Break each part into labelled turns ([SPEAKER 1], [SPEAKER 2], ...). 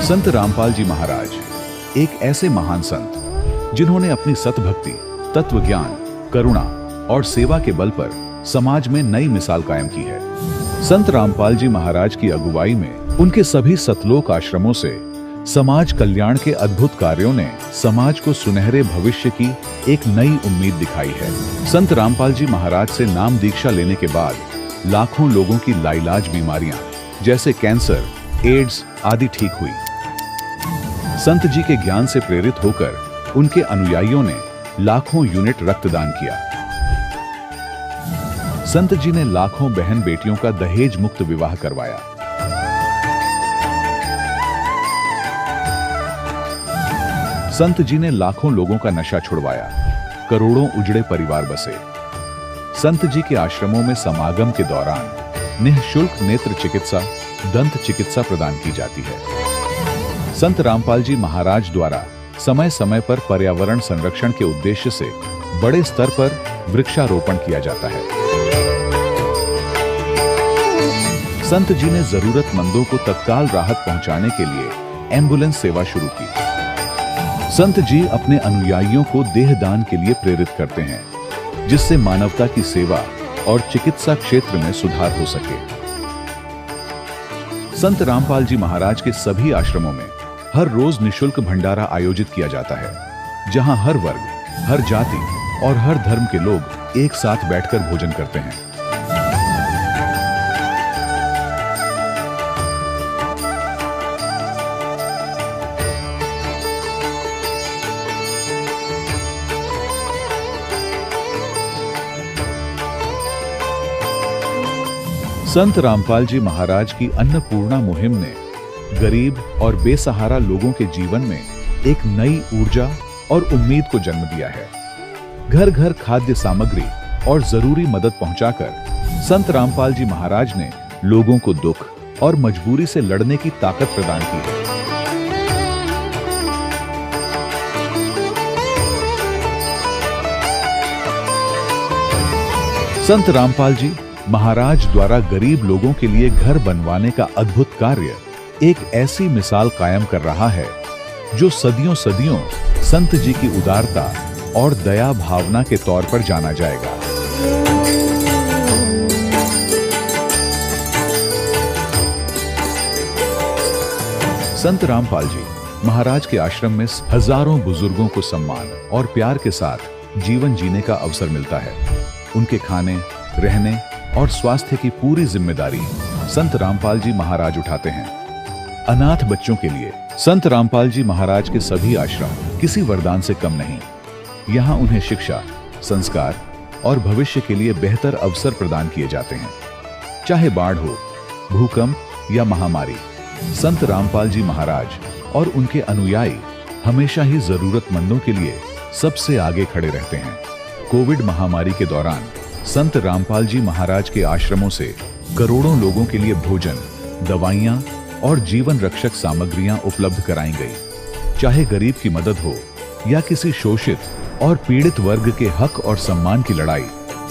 [SPEAKER 1] संत रामपाल जी महाराज एक ऐसे महान संत जिन्होंने अपनी सतभक्ति, तत्व ज्ञान, करुणा और सेवा के बल पर समाज में नई मिसाल कायम की है। संत रामपाल जी महाराज की अगुवाई में उनके सभी सतलोक आश्रमों से समाज कल्याण के अद्भुत कार्यों ने समाज को सुनहरे भविष्य की एक नई उम्मीद दिखाई है। संत रामपाल जी महाराज से नाम दीक्षा लेने के बाद लाखों लोगों की लाइलाज बीमारियां जैसे कैंसर, एड्स आदि ठीक हुई। संत जी के ज्ञान से प्रेरित होकर उनके अनुयायियों ने लाखों यूनिट रक्तदान किया। संत जी ने लाखों बहन बेटियों का दहेज मुक्त विवाह करवाया। संत जी ने लाखों लोगों का नशा छुड़वाया, करोड़ों उजड़े परिवार बसे। संत जी के आश्रमों में समागम के दौरान निःशुल्क नेत्र चिकित्सा, दंत चिकित्सा प्रदान की जाती है। संत रामपाल जी महाराज द्वारा समय समय पर पर्यावरण संरक्षण के उद्देश्य से बड़े स्तर पर वृक्षारोपण किया जाता है। संत जी ने जरूरतमंदों को तत्काल राहत पहुंचाने के लिए एम्बुलेंस सेवा शुरू की। संत जी अपने अनुयायियों को देहदान के लिए प्रेरित करते हैं, जिससे मानवता की सेवा और चिकित्सा क्षेत्र में सुधार हो सके। संत रामपाल जी महाराज के सभी आश्रमों में हर रोज निःशुल्क भंडारा आयोजित किया जाता है, जहां हर वर्ग, हर जाति और हर धर्म के लोग एक साथ बैठकर भोजन करते हैं। संत रामपाल जी महाराज की अन्नपूर्णा मुहिम ने गरीब और बेसहारा लोगों के जीवन में एक नई ऊर्जा और उम्मीद को जन्म दिया है। घर घर खाद्य सामग्री और जरूरी मदद पहुंचाकर संत रामपाल जी महाराज ने लोगों को दुख और मजबूरी से लड़ने की ताकत प्रदान की है। संत रामपाल जी महाराज द्वारा गरीब लोगों के लिए घर बनवाने का अद्भुत कार्य एक ऐसी मिसाल कायम कर रहा है जो सदियों सदियों संत जी की उदारता और दया भावना के तौर पर जाना जाएगा। संत रामपाल जी महाराज के आश्रम में हजारों बुजुर्गों को सम्मान और प्यार के साथ जीवन जीने का अवसर मिलता है। उनके खाने, रहने और स्वास्थ्य की पूरी जिम्मेदारी संत रामपाल जी महाराज उठाते हैं। अनाथ बच्चों के लिए संत रामपाल जी महाराज के सभी आश्रम किसी वरदान से कम नहीं। यहाँ उन्हें शिक्षा, संस्कार और भविष्य के लिए बेहतर अवसर प्रदान किए जाते हैं। चाहे बाढ़ हो, भूकंप या महामारी, संत रामपाल जी महाराज और उनके अनुयायी हमेशा ही जरूरतमंदों के लिए सबसे आगे खड़े रहते हैं। कोविड महामारी के दौरान संत रामपाल जी महाराज के आश्रमों से करोड़ों लोगों के लिए भोजन, दवाइयां और जीवन रक्षक सामग्रियां उपलब्ध कराई गई। चाहे गरीब की मदद हो या किसी शोषित और पीड़ित वर्ग के हक और सम्मान की लड़ाई,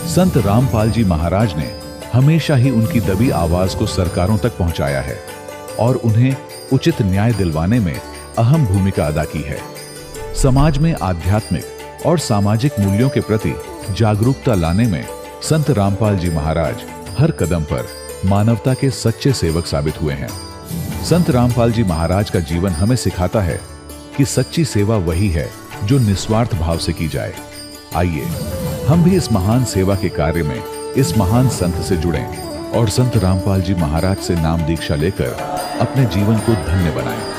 [SPEAKER 1] संत रामपाल जी महाराज ने हमेशा ही उनकी दबी आवाज को सरकारों तक पहुंचाया है और उन्हें उचित न्याय दिलवाने में अहम भूमिका अदा की है। समाज में आध्यात्मिक और सामाजिक मूल्यों के प्रति जागरूकता लाने में संत रामपाल जी महाराज हर कदम पर मानवता के सच्चे सेवक साबित हुए हैं। संत रामपाल जी महाराज का जीवन हमें सिखाता है कि सच्ची सेवा वही है जो निस्वार्थ भाव से की जाए। आइए हम भी इस महान सेवा के कार्य में इस महान संत से जुड़ें और संत रामपाल जी महाराज से नाम दीक्षा लेकर अपने जीवन को धन्य बनाएं।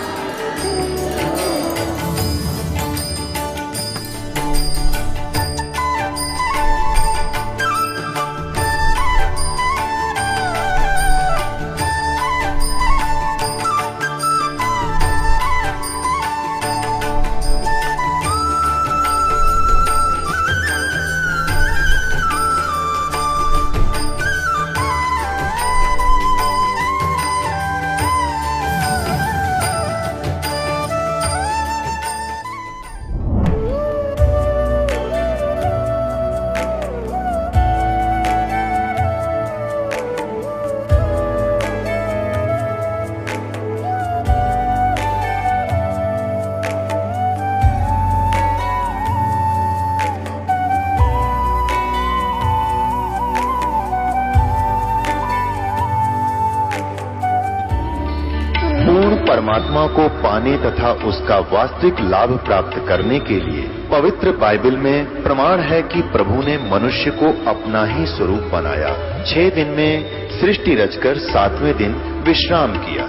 [SPEAKER 2] परमात्मा को पाने तथा उसका वास्तविक लाभ प्राप्त करने के लिए पवित्र बाइबल में प्रमाण है कि प्रभु ने मनुष्य को अपना ही स्वरूप बनाया। 6 दिन में सृष्टि रचकर 7वें दिन विश्राम किया।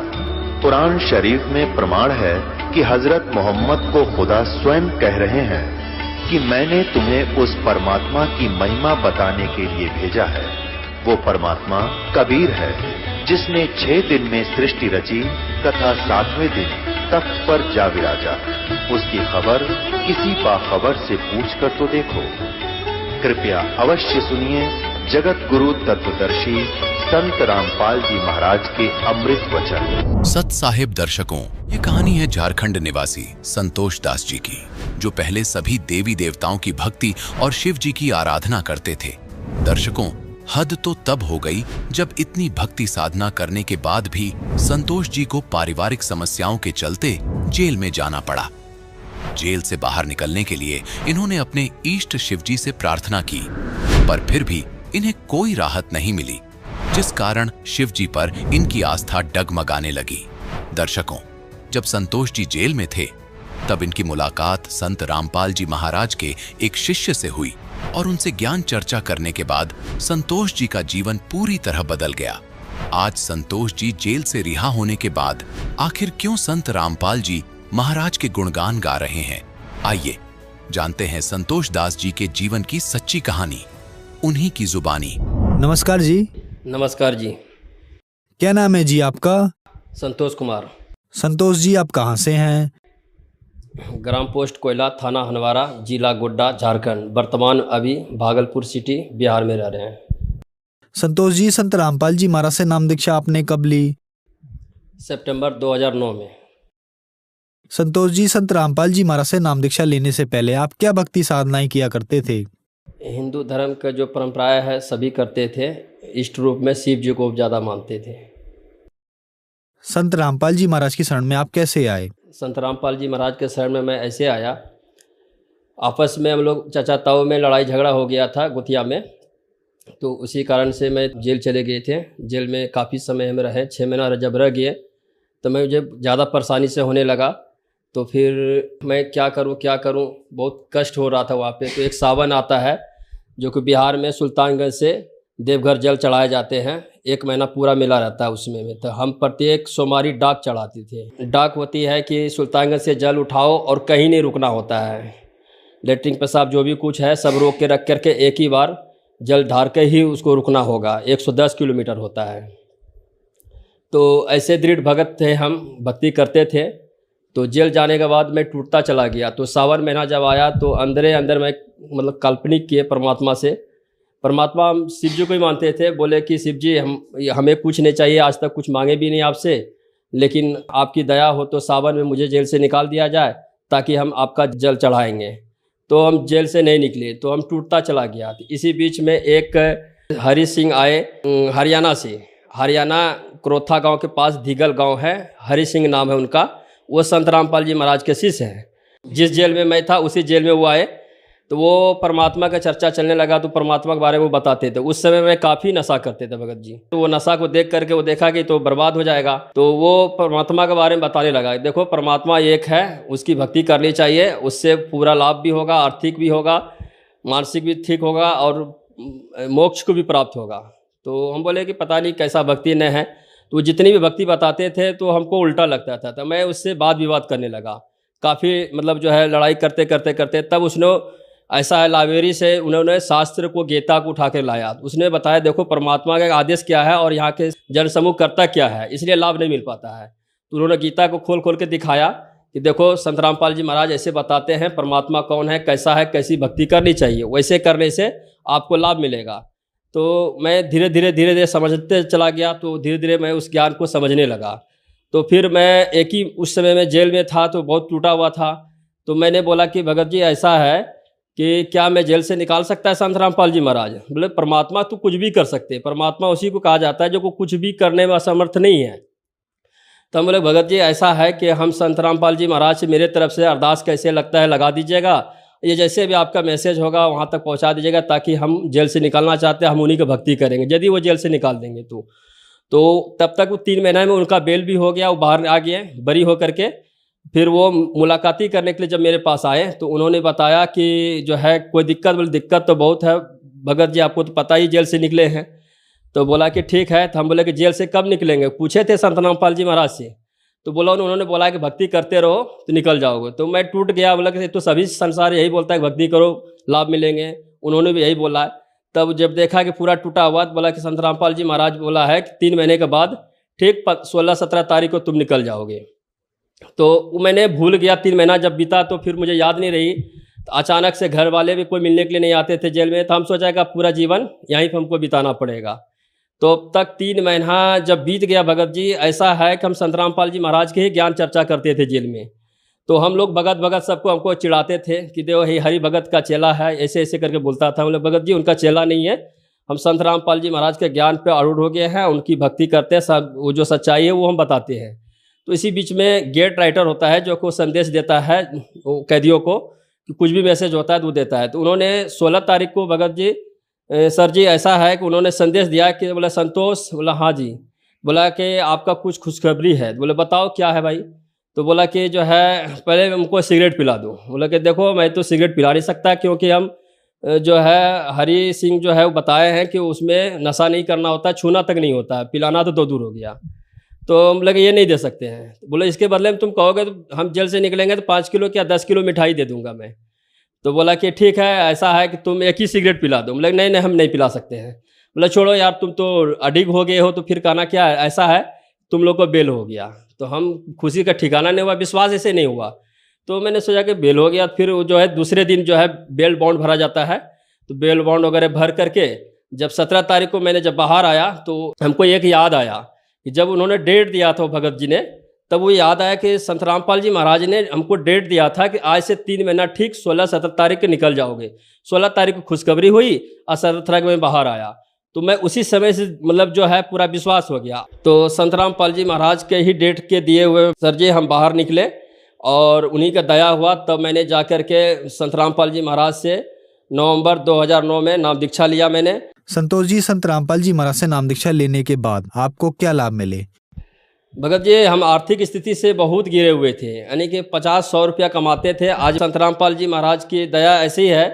[SPEAKER 2] कुरान शरीफ में प्रमाण है कि हजरत मोहम्मद को खुदा स्वयं कह रहे हैं कि मैंने तुम्हें उस परमात्मा की महिमा बताने के लिए भेजा है। वो परमात्मा कबीर है जिसने 6 दिन में सृष्टि रची तथा 7वें दिन तख्त पर जा विराजा। उसकी खबर किसी बाखबर से पूछकर तो देखो। कृपया अवश्य सुनिए जगत गुरु तत्वदर्शी संत रामपाल जी महाराज के अमृत वचन।
[SPEAKER 3] सत साहिब दर्शकों, ये कहानी है झारखंड निवासी संतोष दास जी की, जो पहले सभी देवी देवताओं की भक्ति और शिव जी की आराधना करते थे। दर्शकों, हद तो तब हो गई जब इतनी भक्ति साधना करने के बाद भी संतोष जी को पारिवारिक समस्याओं के चलते जेल में जाना पड़ा। जेल से बाहर निकलने के लिए इन्होंने अपने इष्ट शिव जी से प्रार्थना की, पर फिर भी इन्हें कोई राहत नहीं मिली, जिस कारण शिव जी पर इनकी आस्था डगमगाने लगी। दर्शकों, जब संतोष जी जेल में थे तब इनकी मुलाकात संत रामपाल जी महाराज के एक शिष्य से हुई और उनसे ज्ञान चर्चा करने के बाद संतोष जी का जीवन पूरी तरह बदल गया। आज संतोष जी जेल से रिहा होने के बाद आखिर क्यों संत रामपाल जी महाराज के गुणगान गा रहे हैं, आइए जानते हैं संतोष दास जी के जीवन की सच्ची कहानी, उन्हीं की जुबानी।
[SPEAKER 4] नमस्कार जी।
[SPEAKER 5] नमस्कार जी।
[SPEAKER 4] क्या नाम है जी आपका?
[SPEAKER 5] संतोष कुमार।
[SPEAKER 4] संतोष जी, आप कहाँ से हैं?
[SPEAKER 5] ग्राम पोस्ट कोयला, थाना हनवारा, जिला गोड्डा, झारखंड। वर्तमान अभी भागलपुर सिटी बिहार में रह रहे हैं।
[SPEAKER 4] संतोष जी, संत रामपाल जी महाराज से नाम दीक्षा आपने कब ली?
[SPEAKER 5] सितंबर 2009 में।
[SPEAKER 4] संतोष जी, संत रामपाल जी महाराज से नाम दीक्षा लेने से पहले आप क्या भक्ति साधनाएं किया करते थे?
[SPEAKER 5] हिंदू धर्म का जो परंपराएं है सभी करते थे। इष्ट रूप में शिव जी को ज़्यादा मानते थे।
[SPEAKER 4] संत रामपाल जी महाराज की शरण में आप कैसे आए?
[SPEAKER 5] संत रामपाल जी महाराज के शरण में मैं ऐसे आया, आपस में हम लोग चाचा ताऊ में लड़ाई झगड़ा हो गया था गुतिया में, तो उसी कारण से मैं जेल चले गए थे। जेल में काफ़ी समय हम रहे, 6 महीना जब रह गए तो मुझे ज़्यादा परेशानी से होने लगा। तो फिर मैं क्या करूं, बहुत कष्ट हो रहा था वहाँ पे। तो एक सावन आता है जो कि बिहार में सुल्तानगंज से देवघर जल चढ़ाए जाते हैं, 1 महीना पूरा मेला रहता है उसमें में। तो हम प्रत्येक सोमवारी डाक चढ़ाते थे। डाक होती है कि सुल्तानगंज से जल उठाओ और कहीं नहीं रुकना होता है। लेटरिन पेशाब जो भी कुछ है सब रोक के रख करके एक ही बार जल ढार के ही उसको रुकना होगा। 110 किलोमीटर होता है। तो ऐसे दृढ़ भगत थे हम, भक्ति करते थे। तो जेल जाने के बाद मैं टूटता चला गया। तो सावन महीना जब आया तो अंदर मैं मतलब काल्पनिक किए परमात्मा से। परमात्मा हम शिव जी को ही मानते थे। बोले कि शिव जी हमें कुछ नहीं चाहिए, आज तक कुछ मांगे भी नहीं आपसे, लेकिन आपकी दया हो तो सावन में मुझे जेल से निकाल दिया जाए ताकि हम आपका जल चढ़ाएंगे। तो हम जेल से नहीं निकले, तो हम टूटता चला गया। तो इसी बीच में एक हरि सिंह आए हरियाणा से। हरियाणा क्रोथा गांव के पास धीगल गांव है, हरि सिंह नाम है उनका। वो संत रामपाल जी महाराज के शिष्य हैं। जिस जेल में मैं था उसी जेल में वो आए। तो वो परमात्मा का चर्चा चलने लगा तो परमात्मा के बारे में बताते थे। उस समय मैं काफ़ी नशा करते थे भगत जी। तो वो नशा को देख करके वो देखा कि तो बर्बाद हो जाएगा, तो वो परमात्मा के बारे में बताने लगा। देखो परमात्मा एक है, उसकी भक्ति करनी चाहिए, उससे पूरा लाभ भी होगा, आर्थिक भी होगा, मानसिक भी ठीक होगा और मोक्ष को भी प्राप्त होगा। तो हम बोले कि पता नहीं कैसा भक्ति न है। तो जितनी भी भक्ति बताते थे तो हमको उल्टा लगता था। तो मैं उससे वाद विवाद करने लगा, काफ़ी मतलब जो है लड़ाई करते तब उसने ऐसा है लाइब्रेरी से उन्होंने शास्त्र को, गीता को उठा कर लाया। उसने बताया देखो परमात्मा का आदेश क्या है और यहाँ के जनसमूह करता क्या है, इसलिए लाभ नहीं मिल पाता है। तो उन्होंने गीता को खोल के दिखाया कि देखो संत रामपाल जी महाराज ऐसे बताते हैं परमात्मा कौन है, कैसा है, कैसी भक्ति करनी चाहिए, वैसे करने से आपको लाभ मिलेगा। तो मैं धीरे धीरे समझते चला गया। तो धीरे धीरे मैं उस ज्ञान को समझने लगा। तो फिर मैं एक ही उस समय में जेल में था तो बहुत टूटा हुआ था। तो मैंने बोला कि भगत जी ऐसा है कि क्या मैं जेल से निकाल सकता है संत रामपाल जी महाराज? बोले परमात्मा तो कुछ भी कर सकते हैं, परमात्मा उसी को कहा जाता है जो को कुछ भी करने में असमर्थ नहीं है। तो हम बोले भगत जी ऐसा है कि हम संत रामपाल जी महाराज से मेरे तरफ से अरदास कैसे लगता है लगा दीजिएगा, ये जैसे भी आपका मैसेज होगा वहाँ तक पहुँचा दीजिएगा, ताकि हम जेल से निकालना चाहते हैं, हम उन्हीं की भक्ति करेंगे यदि वो जेल से निकाल देंगे। तो तब तक वो 3 महीने में उनका बेल भी हो गया, वो बाहर आ गए बरी होकर के। फिर वो मुलाकाती करने के लिए जब मेरे पास आए तो उन्होंने बताया कि जो है कोई दिक्कत, बोले दिक्कत तो बहुत है भगत जी, आपको तो पता ही जेल से निकले हैं। तो बोला कि ठीक है। तो हम बोले कि जेल से कब निकलेंगे, पूछे थे संत रामपाल जी महाराज से। तो बोला उन्होंने बोला कि भक्ति करते रहो तो निकल जाओगे। तो मैं टूट गया, बोला कि तो सभी संसार यही बोलता है भक्ति करो लाभ मिलेंगे, उन्होंने भी यही बोला है। तब जब देखा कि पूरा टूटा हुआ तो बोला कि संत रामपाल जी महाराज बोला है कि 3 महीने के बाद ठीक 16-17 तारीख को तुम निकल जाओगे। तो मैंने भूल गया। 3 महीना जब बीता तो फिर मुझे याद नहीं रही। तो अचानक से घर वाले भी कोई मिलने के लिए नहीं आते थे जेल में, तो हम सोचा कि पूरा जीवन यहीं पर हमको बिताना पड़ेगा। तो अब तक 3 महीना जब बीत गया भगत जी, ऐसा है कि हम संत रामपाल जी महाराज के ही ज्ञान चर्चा करते थे जेल में। तो हम लोग भगत भगत सबको हमको चिढ़ाते थे कि देखो ये हरि भगत का चेला है, ऐसे ऐसे करके बोलता था। बोले भगत जी उनका चेला नहीं है, हम संत रामपाल जी महाराज के ज्ञान पे आरूढ़ हो गए हैं, उनकी भक्ति करते हैं, सब वो जो सच्चाई है वो हम बताते हैं। तो इसी बीच में गेट राइटर होता है जो को संदेश देता है कैदियों को कि कुछ भी मैसेज होता है तो वो देता है। तो उन्होंने 16 तारीख को भगत जी सर जी ऐसा है कि उन्होंने संदेश दिया कि बोला संतोष, बोला हाँ जी, बोला कि आपका कुछ खुशखबरी है। बोले बताओ क्या है भाई। तो बोला कि जो है पहले हमको सिगरेट पिला दो। बोला कि देखो मैं तो सिगरेट पिला नहीं सकता, क्योंकि हम जो है हरि सिंह जो है वो बताए हैं कि उसमें नशा नहीं करना होता, छूना तक नहीं होता, पिलाना तो दूर हो गया। तो हम लगे ये नहीं दे सकते हैं। तो बोले इसके बदले में तुम कहोगे तो हम जेल से निकलेंगे तो 5 किलो क्या 10 किलो मिठाई दे दूंगा मैं। तो बोला कि ठीक है ऐसा है कि तुम एक ही सिगरेट पिला दो। बोले नहीं नहीं हम नहीं पिला सकते हैं। बोला छोड़ो यार तुम तो अडिग हो गए हो, तो फिर कहना क्या है, ऐसा है तुम लोग को बेल हो गया। तो हम खुशी का ठिकाना नहीं हुआ, विश्वास ऐसे नहीं हुआ। तो मैंने सोचा कि बेल हो गया। फिर जो है दूसरे दिन जो है बेल बॉन्ड भरा जाता है। तो बेल बॉन्ड वगैरह भर करके जब 17 तारीख को मैंने जब बाहर आया तो हमको एक याद आया कि जब उन्होंने डेट दिया था भगत जी ने, तब वो याद आया कि संत रामपाल जी महाराज ने हमको डेट दिया था कि आज से 3 महीना ठीक 16-17 तारीख को निकल जाओगे। 16 तारीख को खुशखबरी हुई और 17 तारीख में बाहर आया। तो मैं उसी समय से मतलब जो है पूरा विश्वास हो गया। तो संत रामपाल जी महाराज के ही डेट के दिए हुए सर जी हम बाहर निकले और उन्हीं का दया हुआ। तब मैंने जा कर के संत रामपाल जी महाराज से नवंबर 2009 में नाम दीक्षा लिया मैंने।
[SPEAKER 4] संतोष जी, संत रामपाल जी महाराज से नाम दीक्षा लेने के बाद आपको क्या लाभ मिले?
[SPEAKER 5] भगत जी हम आर्थिक स्थिति से बहुत गिरे हुए थे, यानी कि 50-100 रुपया कमाते थे। आज संत रामपाल जी महाराज की दया ऐसी है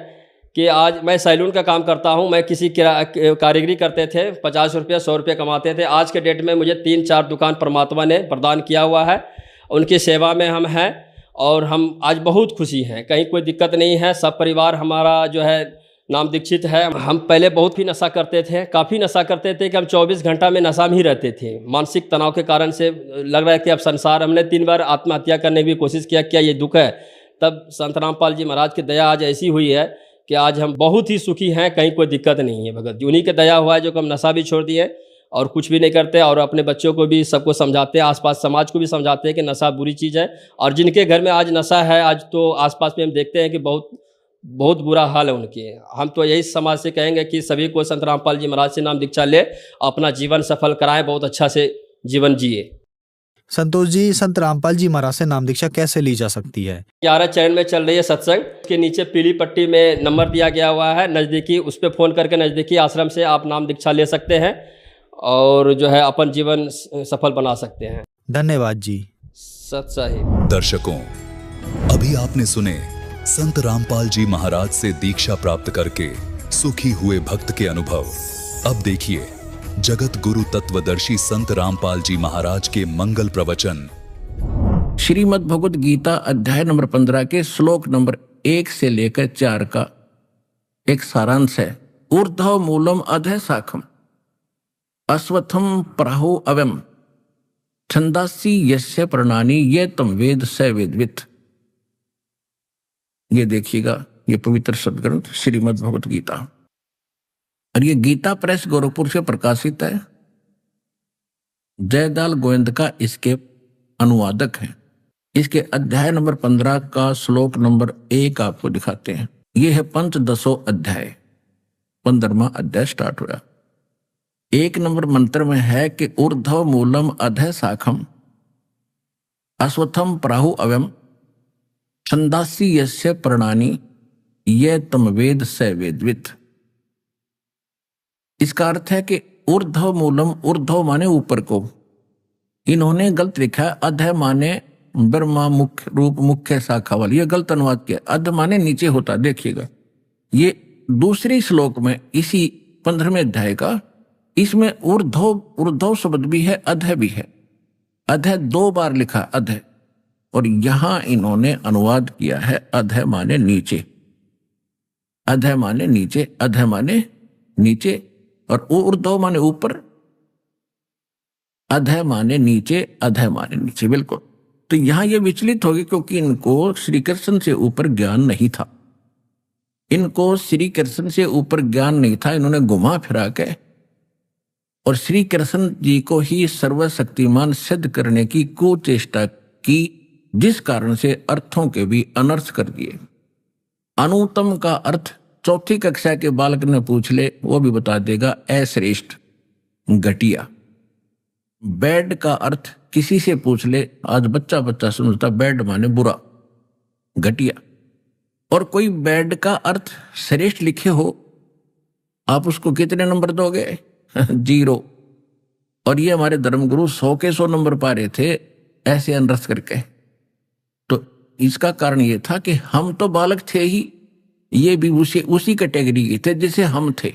[SPEAKER 5] कि आज मैं सैलून का काम करता हूं। मैं किसी कारीगरी करते थे, 50 रुपया 100 रुपया कमाते थे। आज के डेट में मुझे 3-4 दुकान परमात्मा ने प्रदान किया हुआ है, उनकी सेवा में हम हैं और हम आज बहुत खुशी हैं। कहीं कोई दिक्कत नहीं है। सब परिवार हमारा जो है नाम दीक्षित है। हम पहले बहुत ही नशा करते थे, काफ़ी नशा करते थे कि हम 24 घंटा में नशा में ही रहते थे। मानसिक तनाव के कारण से लग रहा है कि अब संसार, हमने 3 बार आत्महत्या करने की कोशिश किया, क्या ये दुख है। तब संत रामपाल जी महाराज की दया आज ऐसी हुई है कि आज हम बहुत ही सुखी हैं, कहीं कोई दिक्कत नहीं है। भगत जी उन्हीं की दया हुआ है जो कि हम नशा भी छोड़ दिए और कुछ भी नहीं करते, और अपने बच्चों को भी सबको समझाते हैं, आसपास समाज को भी समझाते हैं कि नशा बुरी चीज़ है। और जिनके घर में आज नशा है, आज तो आसपास में हम देखते हैं कि बहुत बुरा हाल है उनके। हम तो यही समाज से कहेंगे कि सभी को संत रामपाल जी महाराज से नाम दीक्षा ले, अपना जीवन सफल कराएं, बहुत अच्छा से जीवन जिए।
[SPEAKER 4] संतोष जी, संत रामपाल जी महाराज से नाम दीक्षा कैसे ली जा सकती है?
[SPEAKER 5] 11 चरण में चल रही है सत्संग के नीचे पीली पट्टी में नंबर दिया गया हुआ है, नज़दीकी उस पर फ़ोन करके नज़दीकी आश्रम से आप नाम दीक्षा ले सकते हैं और जो है अपन जीवन सफल बना सकते हैं।
[SPEAKER 4] धन्यवाद जी।
[SPEAKER 5] सत साहिब।
[SPEAKER 3] दर्शकों, अभी आपने सुने संत रामपाल जी महाराज से दीक्षा प्राप्त करके सुखी हुए भक्त के अनुभव। अब देखिए जगत गुरु तत्वदर्शी संत रामपाल जी महाराज के मंगल प्रवचन।
[SPEAKER 6] श्रीमद् भगवद गीता अध्याय नंबर 15 के श्लोक नंबर 1 से लेकर 4 का एक सारांश है। ऊर्ध्व मूलम अधः शाखम अश्वत्थम प्राहु अवम छंदासी यस्य प्रणानी ये तम वेद स वेदवित्। ये देखिएगा, ये पवित्र सदग्रंथ श्रीमद् भगवद गीता, और ये गीता प्रेस गोरखपुर से प्रकाशित है। जयदाल गोविंद का इसके अनुवादक है। इसके अध्याय नंबर 15 का श्लोक नंबर 1 आपको दिखाते हैं। ये है पंचदशो अध्याय, 15वां अध्याय स्टार्ट हुआ। 1 नंबर मंत्र में है कि ऊर्ध्व मूलम अधः शाखम अश्वत्थम प्राहु अवम छंदासी यस्य प्रणानी ये तम वेद स वेदवित्। इसका अर्थ है कि ऊर्ध्व मूलम, ऊर्ध्व माने ऊपर को, इन्होंने गलत लिखा है अध माने ब्रह्मा मुख्य रूप मुख्य शाखा वाली, ये गलत अनुवाद किया। अध माने नीचे होता, देखिएगा ये दूसरी श्लोक में इसी 15वें अध्याय का, इसमें ऊर्ध्व ऊर्ध्व शब्द भी है, अध भी है। अध 2 बार लिखा अध, और यहां इन्होंने अनुवाद किया है अध माने नीचे, अध माने नीचे, अध माने नीचे, और ऊर्ध्व माने ऊपर, अध माने नीचे, अध माने नीचे, बिल्कुल। तो यहां ये विचलित हो गए क्योंकि इनको श्री कृष्ण से ऊपर ज्ञान नहीं था, इनको श्री कृष्ण से ऊपर ज्ञान नहीं था। इन्होंने घुमा फिरा के और श्री कृष्ण जी को ही सर्वशक्तिमान सिद्ध करने की कुचेष्टा की, जिस कारण से अर्थों के भी अनर्थ कर दिए। अनुत्तम का अर्थ 4ठी कक्षा के बालक ने पूछ ले वो भी बता देगा, अश्रेष्ठ, घटिया। बैड का अर्थ किसी से पूछ ले, आज बच्चा बच्चा समझता बैड माने बुरा, घटिया। और कोई बैड का अर्थ श्रेष्ठ लिखे हो, आप उसको कितने नंबर दोगे? 0। और ये हमारे धर्मगुरु 100 के 100 नंबर पा रहे थे ऐसे अनर्थ करके। तो इसका कारण ये था कि हम तो बालक थे ही, ये भी उसी कैटेगरी के थे जैसे हम थे,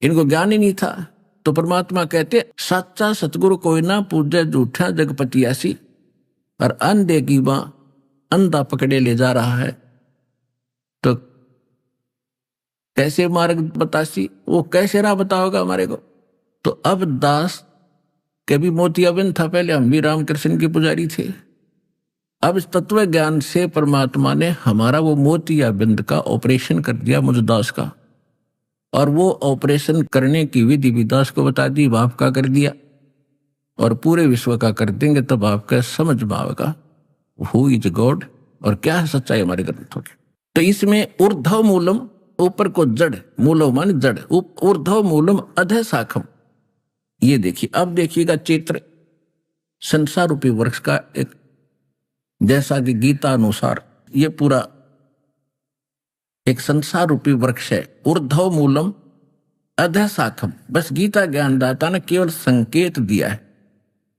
[SPEAKER 6] इनको ज्ञान ही नहीं था। तो परमात्मा कहते सच्चा सतगुरु कोई ना पूजे झूठा जगपतियासी, और अंधे की बां अंधा पकड़े ले जा रहा है। तो कैसे मार्ग बतासी, वो कैसे राह बताओगा हमारे को? तो अब दास के भी मोतियाबिंद था, पहले हम भी रामकृष्ण के पुजारी थे। अब इस तत्व ज्ञान से परमात्मा ने हमारा वो मोतियाबिंद का ऑपरेशन कर दिया मुझ दास का, और वो ऑपरेशन करने की विधि भी दास को बता दी, बाप का कर दिया, और पूरे विश्व का कर देंगे तब आपका समझ में आएगा हु इज गॉड और क्या है सच्चाई हमारे ग्रंथों की। तो इसमें ऊर्ध्व मूलम, ऊपर को जड़, मूलो मान जड़, ऊर्ध्व मूलम अध शाखम। ये देखिए, अब देखिएगा चित्र संसार रूपी वृक्ष का एक, जैसा कि गीता अनुसार ये पूरा एक संसार रूपी वृक्ष है। ऊर्ध्व मूलम अध शाखम, बस गीता ज्ञानदाता ने केवल संकेत दिया है,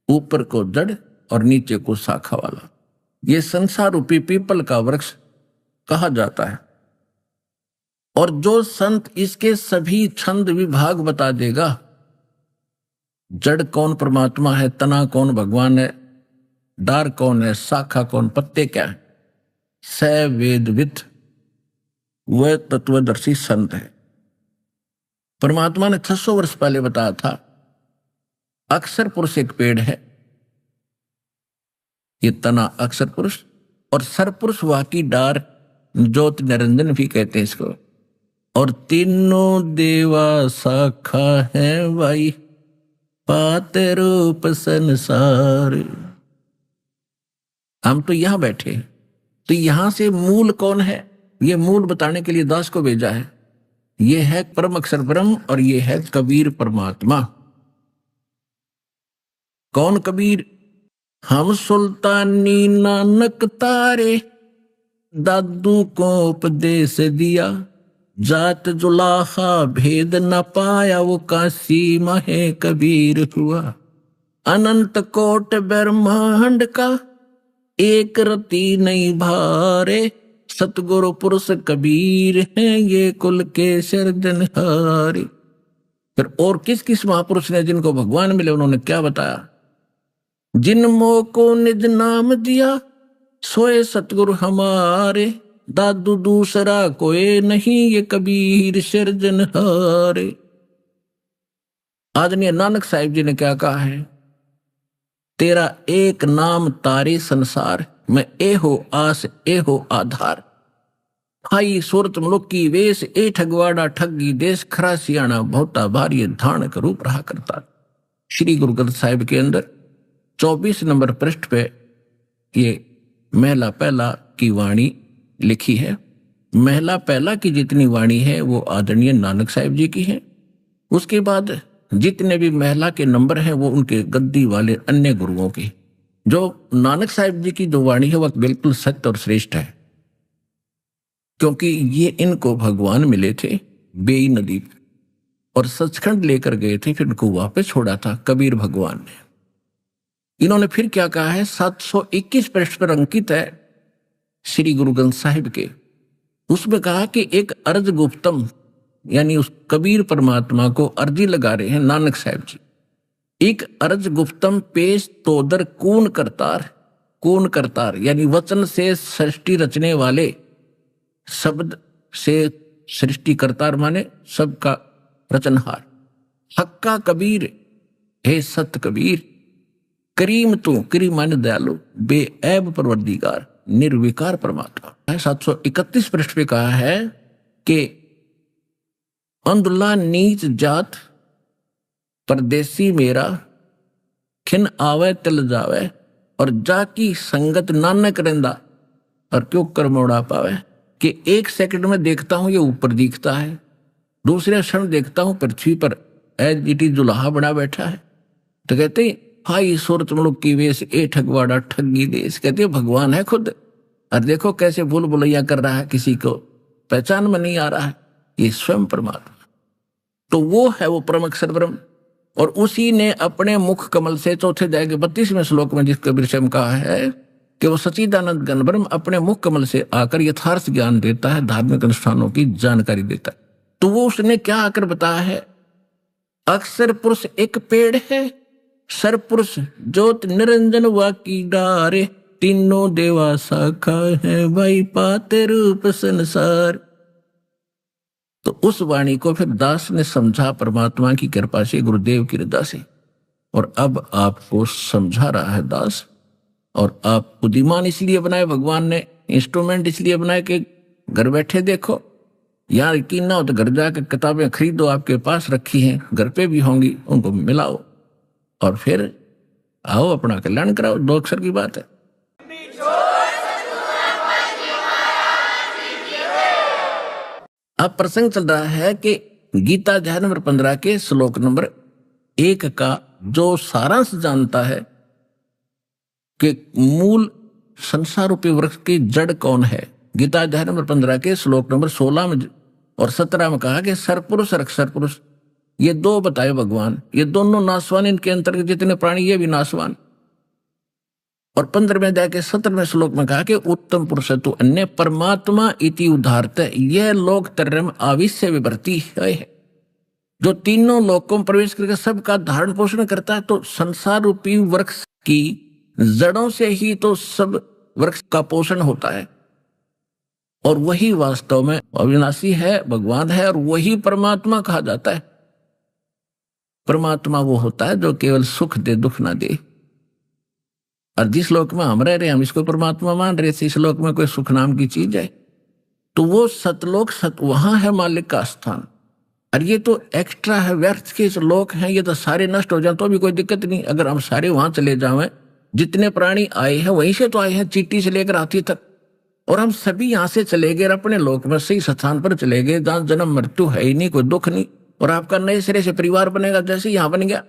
[SPEAKER 6] ऊपर को जड़ और नीचे को शाखा वाला। ये संसार रूपी पीपल का वृक्ष कहा जाता है। और जो संत इसके सभी छंद विभाग बता देगा, जड़ कौन परमात्मा है, तना कौन भगवान है, डार कौन है, शाखा कौन, पत्ते क्या है, स वेदविद वह तत्वदर्शी संत है। परमात्मा ने 600 वर्ष पहले बताया था, अक्षर पुरुष एक पेड़ है, ये तना अक्षर पुरुष, और सरपुरुष वाकी डार, ज्योति निरंजन भी कहते हैं इसको, और तीनों देवा शाखा है भाई, पाते रूप संसार। हम तो यहां बैठे, तो यहां से मूल कौन है, ये मूल बताने के लिए दास को भेजा है। ये है परम अक्षर ब्रह्म, और ये है कबीर परमात्मा। कौन कबीर? हम सुल्तानी नानक तारे, दादू को उपदेश दिया, जात जुलाहा भेद न पाया, वो काशी महे कबीर हुआ। अनंत कोट ब्रह्मांड का एक रति नहीं भारे, सतगुरु पुरुष कबीर हैं ये कुल के सिरजनहारे। फिर और किस किस महापुरुष ने जिनको भगवान मिले उन्होंने क्या बताया? जिन मोह को निज नाम दिया, सोए सतगुरु हमारे, दादू दूसरा कोई नहीं ये कबीर सिरजनहारे। आदरणीय नानक साहिब जी ने क्या कहा है? तेरा एक नाम तारे संसार में, ए हो आस ए हो आधार। हाई सूरत मुलुक की वेश, ए ठगवाड़ा ठगी देश, खरा सियाणा बहुता भारी धान का रूप रहा करता। श्री गुरु ग्रंथ साहिब के अंदर 24 नंबर पृष्ठ पे ये महला पहला की वाणी लिखी है। महला पहला की जितनी वाणी है वो आदरणीय नानक साहिब जी की है। उसके बाद जितने भी महला के नंबर हैं वो उनके गद्दी वाले अन्य गुरुओं की। जो नानक साहिब जी की जो वाणी है वह बिल्कुल सत्य और श्रेष्ठ है, क्योंकि ये इनको भगवान मिले थे बेई नदी, और सचखंड लेकर गए थे, फिर उनको वापस छोड़ा था कबीर भगवान ने। इन्होंने फिर क्या कहा है, 721 पृष्ठ पर अंकित है श्री गुरु ग्रंथ साहिब के, उसमें कहा कि एक अर्ज गुप्तम, यानी उस कबीर परमात्मा को अर्जी लगा रहे हैं नानक साहब जी, एक अर्ज गुप्तम पेश तोदर कून करतार। कून करतार यानी वचन से सृष्टि रचने वाले, शब्द से सृष्टि करतार माने सबका रचनहार। हक्का कबीर, हे सत कबीर, करीम तू, करीम माने दयालु, बेऐब परवरदिगार, निर्विकार परमात्मा। 731 पृष्ठ पे कहा है कि अंधुल्ला नीच जात परदेसी मेरा, खिन आवे तिल जावे, और जाकी संगत नानक रहंदा, और क्यों कर्मोड़ा पावे। कि एक सेकंड में देखता हूं ये ऊपर दिखता है, दूसरे क्षण देखता हूं पृथ्वी पर एज इट इज दुल्हा बना बैठा है। तो कहते हाई सूरत मुल्क की वेश ए ठगवाड़ा ठगी देश। कहते भगवान है खुद, और देखो कैसे भूल भुलैया कर रहा है, किसी को पहचान में नहीं आ रहा है, ये स्वयं परमात्मा। तो वो है वो परम अक्षर ब्रह्म, और उसी ने अपने मुख कमल से चौथे अध्याय के 32वें श्लोक में जिस कबीर से कहा है कि वो सच्चिदानंद घन ब्रह्म अपने मुख कमल से आकर यथार्थ ज्ञान देता है, धार्मिक अनुष्ठानों की जानकारी देता है। तो वो उसने क्या आकर बताया है, अक्षर पुरुष एक पेड़ है, सर पुरुष ज्योत निरंजन वाकी डारे, तीनों देवा शाखा है, भाई पाते रूप संसार। तो उस वाणी को फिर दास ने समझा परमात्मा की कृपा से, गुरुदेव की रजा से, और अब आपको समझा रहा है दास। और आप बुद्धिमान इसलिए बनाए भगवान ने, इंस्ट्रूमेंट इसलिए बनाए कि घर बैठे देखो, यार यकीन ना हो तो घर जाकर किताबें खरीदो, आपके पास रखी हैं, घर पे भी होंगी, उनको मिलाओ और फिर आओ अपना कल्याण कराओ। 2 अक्षर की बात है। अब प्रसंग चल रहा है कि गीता अध्याय नंबर 15 के श्लोक नंबर 1 का जो सारांश जानता है कि मूल संसार रूपी वृक्ष की जड़ कौन है, गीता अध्याय नंबर 15 के श्लोक नंबर 16 में और 17 में कहा कि सरपुरुष और अक्षर पुरुष, ये 2 बताए भगवान, ये दोनों नासवान, इनके अंतर्गत जितने प्राणी ये भी नासवान। और 15वें अध्याय के 17वें श्लोक में कहा कि उत्तम पुरुष तु अन्य परमात्मा इति उदाहरत, यह लोक त्रयम् आविश्य विवर्ती है, जो तीनों लोकों में प्रवेश करके सबका धारण पोषण करता है। तो संसार रूपी वृक्ष की जड़ों से ही तो सब वृक्ष का पोषण होता है, और वही वास्तव में अविनाशी है, भगवान है, और वही परमात्मा कहा जाता है। परमात्मा वो होता है जो केवल सुख दे, दुख ना दे। और जिस लोक में हम रह रहे हैं, हम इसको परमात्मा मान रहे थे, इस लोक में कोई सुख नाम की चीज है, तो वो सतलोक वहां है मालिक का स्थान। और ये तो एक्स्ट्रा है, व्यर्थ के लोक हैं, ये तो सारे नष्ट हो जाए तो भी कोई दिक्कत नहीं। अगर हम सारे वहां चले जाएं, जितने प्राणी आए हैं वहीं से तो आए हैं, चींटी से लेकर हाथी तक, और हम सभी यहाँ से चले गए अपने लोक में सही स्थान पर चले गए, जहां जन्म मृत्यु है ही नहीं, कोई दुख नहीं, और आपका नए सिरे से परिवार बनेगा जैसे यहाँ बन गया।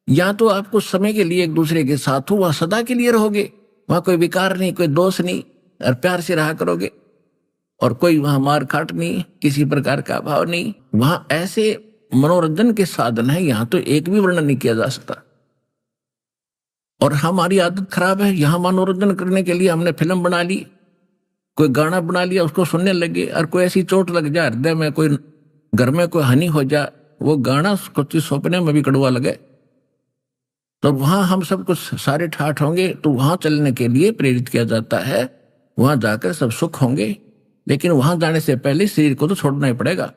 [SPEAKER 6] या तो आप कुछ समय के लिए एक दूसरे के साथ हो, वहां सदा के लिए रहोगे, वहां कोई विकार नहीं, कोई दोष नहीं, और प्यार से रहा करोगे, और कोई वहां मार काट नहीं, किसी प्रकार का अभाव नहीं। वहां ऐसे मनोरंजन के साधन है, यहां तो एक भी वर्णन नहीं किया जा सकता। और हमारी आदत खराब है, यहां मनोरंजन करने के लिए हमने फिल्म बना ली, कोई गाना बना लिया, उसको सुनने लगे, और कोई ऐसी चोट लग जाए हृदय में, कोई घर में कोई हानि हो जाए, वो गाना कुछ सौंपने में भी कड़वा लगे, तो वहां हम सब कुछ सारे ठाठ होंगे। तो वहां चलने के लिए प्रेरित किया जाता है, वहां जाकर सब सुख होंगे, लेकिन वहां जाने से पहले शरीर को तो छोड़ना ही पड़ेगा।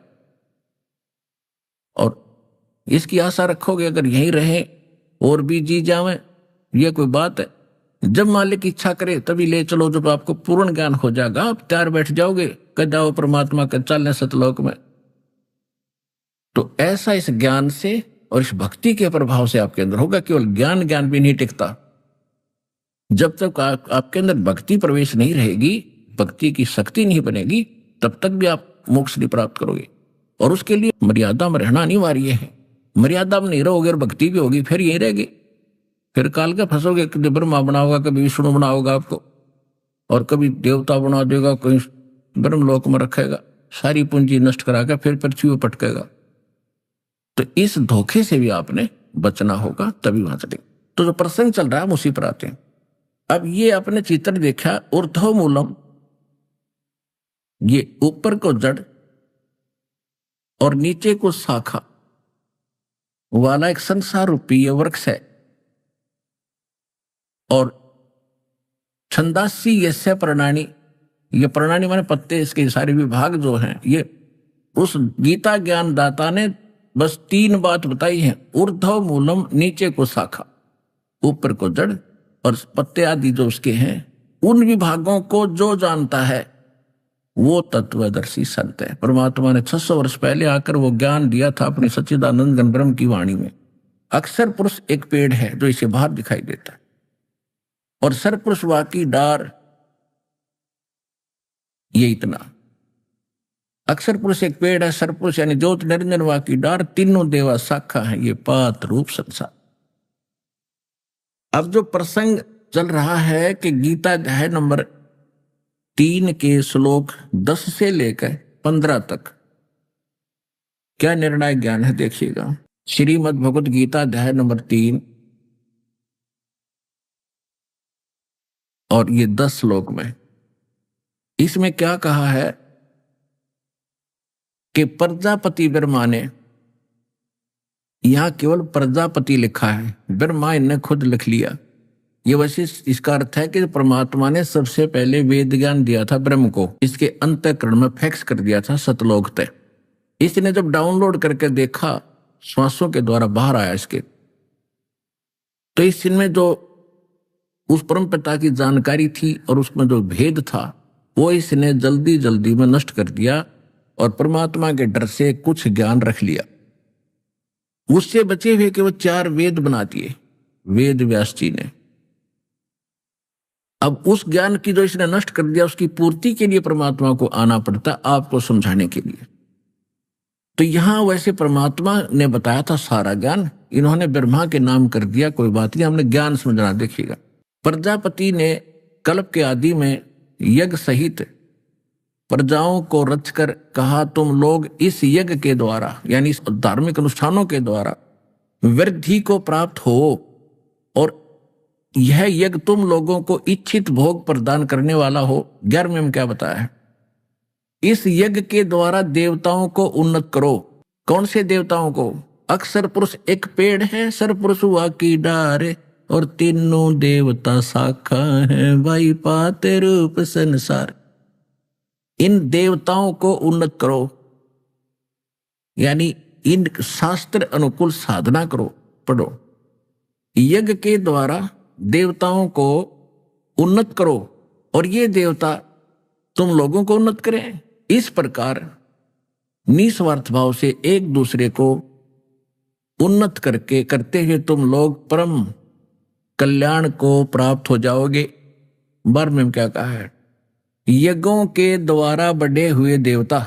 [SPEAKER 6] और इसकी आशा रखोगे अगर यहीं रहे और भी जी जावे, ये कोई बात है? जब मालिक इच्छा करे तभी ले चलो, जब आपको पूर्ण ज्ञान हो जाएगा, आप तैयार बैठ जाओगे, कह जाओ परमात्मा के चलने सतलोक में। तो ऐसा इस ज्ञान से और इस भक्ति के प्रभाव से आपके अंदर होगा। केवल ज्ञान ज्ञान भी नहीं टिकता, जब तक आपके अंदर भक्ति प्रवेश नहीं रहेगी, भक्ति की शक्ति नहीं बनेगी, तब तक भी आप मोक्ष नहीं प्राप्त करोगे। और उसके लिए मर्यादा में रहना अनिवार्य है। मर्यादा में नहीं रहोगे और भक्ति भी होगी, फिर यही रहेगी, फिर काल का फंसोगे। कभी ब्रह्मा बनाओगा, कभी विष्णु बनाओगा आपको, और कभी देवता बना देगा, कहीं ब्रह्मलोक में रखेगा, सारी पूंजी नष्ट कराकर फिर पृथ्वी पर पटकेगा। तो इस धोखे से भी आपने बचना होगा, तभी वहां चलेंगे। तो जो प्रसंग चल रहा है हम उसी पर आते हैं। अब ये आपने चित्र देखा, ऊर्ध्व मूलम, ये ऊपर को जड़ और नीचे को शाखा वाला एक संसार रूपी वृक्ष है। और छंदासी यस्य प्रणानी, ये प्रणानी माने पत्ते, इसके सारे विभाग जो हैं, ये उस गीता ज्ञान दाता ने बस 3 बात बताई है। ऊर्ध्व मूलम, नीचे को शाखा, ऊपर को जड़ और पत्ते आदि जो उसके हैं, उन विभागों को जो जानता है वो तत्वदर्शी संत है। परमात्मा ने 600 वर्ष पहले आकर वो ज्ञान दिया था अपने सच्चिदानंद घन ब्रह्म की वाणी में। अक्षर पुरुष एक पेड़ है जो इसे बाहर दिखाई देता है, और सरपुरुष वाकी डार, ये इतना। अक्षर पुरुष एक पेड़ है, सरपुरुष यानी ज्योत निरंजन वाकी डार, तीनों देवा शाखा है, ये पात रूप संसार। अब जो प्रसंग चल रहा है कि गीता अध्याय नंबर 3 के श्लोक 10 से लेकर 15 तक क्या निर्णायक ज्ञान है, देखिएगा। श्रीमद् भगवद गीता अध्याय नंबर 3 और ये 10 श्लोक में, इसमें क्या कहा है कि प्रजापति ब्रह्मा ने, यहां केवल प्रजापति लिखा है, ब्रह्मा ने खुद लिख लिया। ये वैसे इसका अर्थ है कि परमात्मा ने सबसे पहले वेद ज्ञान दिया था ब्रह्म को, इसके अंतःकरण में फिक्स कर दिया था सतलोक तय। इसने जब डाउनलोड करके देखा, श्वासों के द्वारा बाहर आया इसके, तो इसमें जो उस परम पिता की जानकारी थी और उसमें जो भेद था वो इसने जल्दी जल्दी में नष्ट कर दिया और परमात्मा के डर से कुछ ज्ञान रख लिया। उससे बचे हुए के वो 4 वेद बना दिए वेद व्यास जी ने। अब उस ज्ञान की जो इसने नष्ट कर दिया, उसकी पूर्ति के लिए परमात्मा को आना पड़ता आपको समझाने के लिए। तो यहां वैसे परमात्मा ने बताया था सारा ज्ञान, इन्होंने ब्रह्मा के नाम कर दिया, कोई बात नहीं, हमने ज्ञान समझना। देखिएगा, प्रजापति ने कल्प के आदि में यज्ञ सहित प्रजाओं को रचकर कहा, तुम लोग इस यज्ञ के द्वारा यानी इस धार्मिक अनुष्ठानों के द्वारा वृद्धि को प्राप्त हो, और यह यज्ञ तुम लोगों को इच्छित भोग प्रदान करने वाला हो। 11वें में क्या बताया है, इस यज्ञ के द्वारा देवताओं को उन्नत करो। कौन से देवताओं को? अक्षर पुरुष एक पेड़ है, सरपुरुष हुआ की डार, और तीनों देवता शाखा है, भाई पाते रूप संसार। इन देवताओं को उन्नत करो, यानी इन शास्त्र अनुकूल साधना करो, पढ़ो। यज्ञ के द्वारा देवताओं को उन्नत करो और ये देवता तुम लोगों को उन्नत करें। इस प्रकार निस्वार्थ भाव से एक दूसरे को उन्नत करते हुए तुम लोग परम कल्याण को प्राप्त हो जाओगे। 12वें में क्या कहा है, यज्ञों के द्वारा बढ़े हुए देवता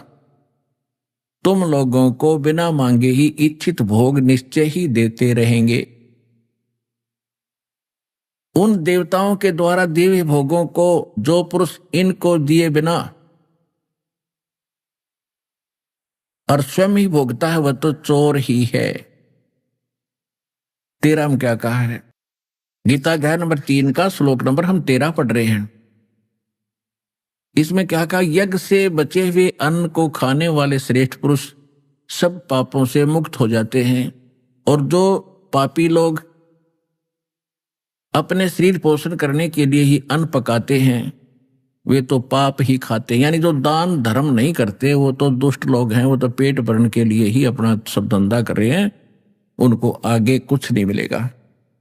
[SPEAKER 6] तुम लोगों को बिना मांगे ही इच्छित भोग निश्चय ही देते रहेंगे। उन देवताओं के द्वारा दिए भोगों को जो पुरुष इनको दिए बिना और स्वयं ही भोगता है वह तो चोर ही है। 13 में क्या कहा है, गीता अध्याय नंबर 3 का श्लोक नंबर हम 13 पढ़ रहे हैं। इसमें क्या कहा, यज्ञ से बचे हुए अन्न को खाने वाले श्रेष्ठ पुरुष सब पापों से मुक्त हो जाते हैं, और जो पापी लोग अपने शरीर पोषण करने के लिए ही अन्न पकाते हैं वे तो पाप ही खाते हैं। यानी जो दान धर्म नहीं करते वो तो दुष्ट लोग हैं, वो तो पेट भरने के लिए ही अपना सब धंधा कर रहे हैं, उनको आगे कुछ नहीं मिलेगा।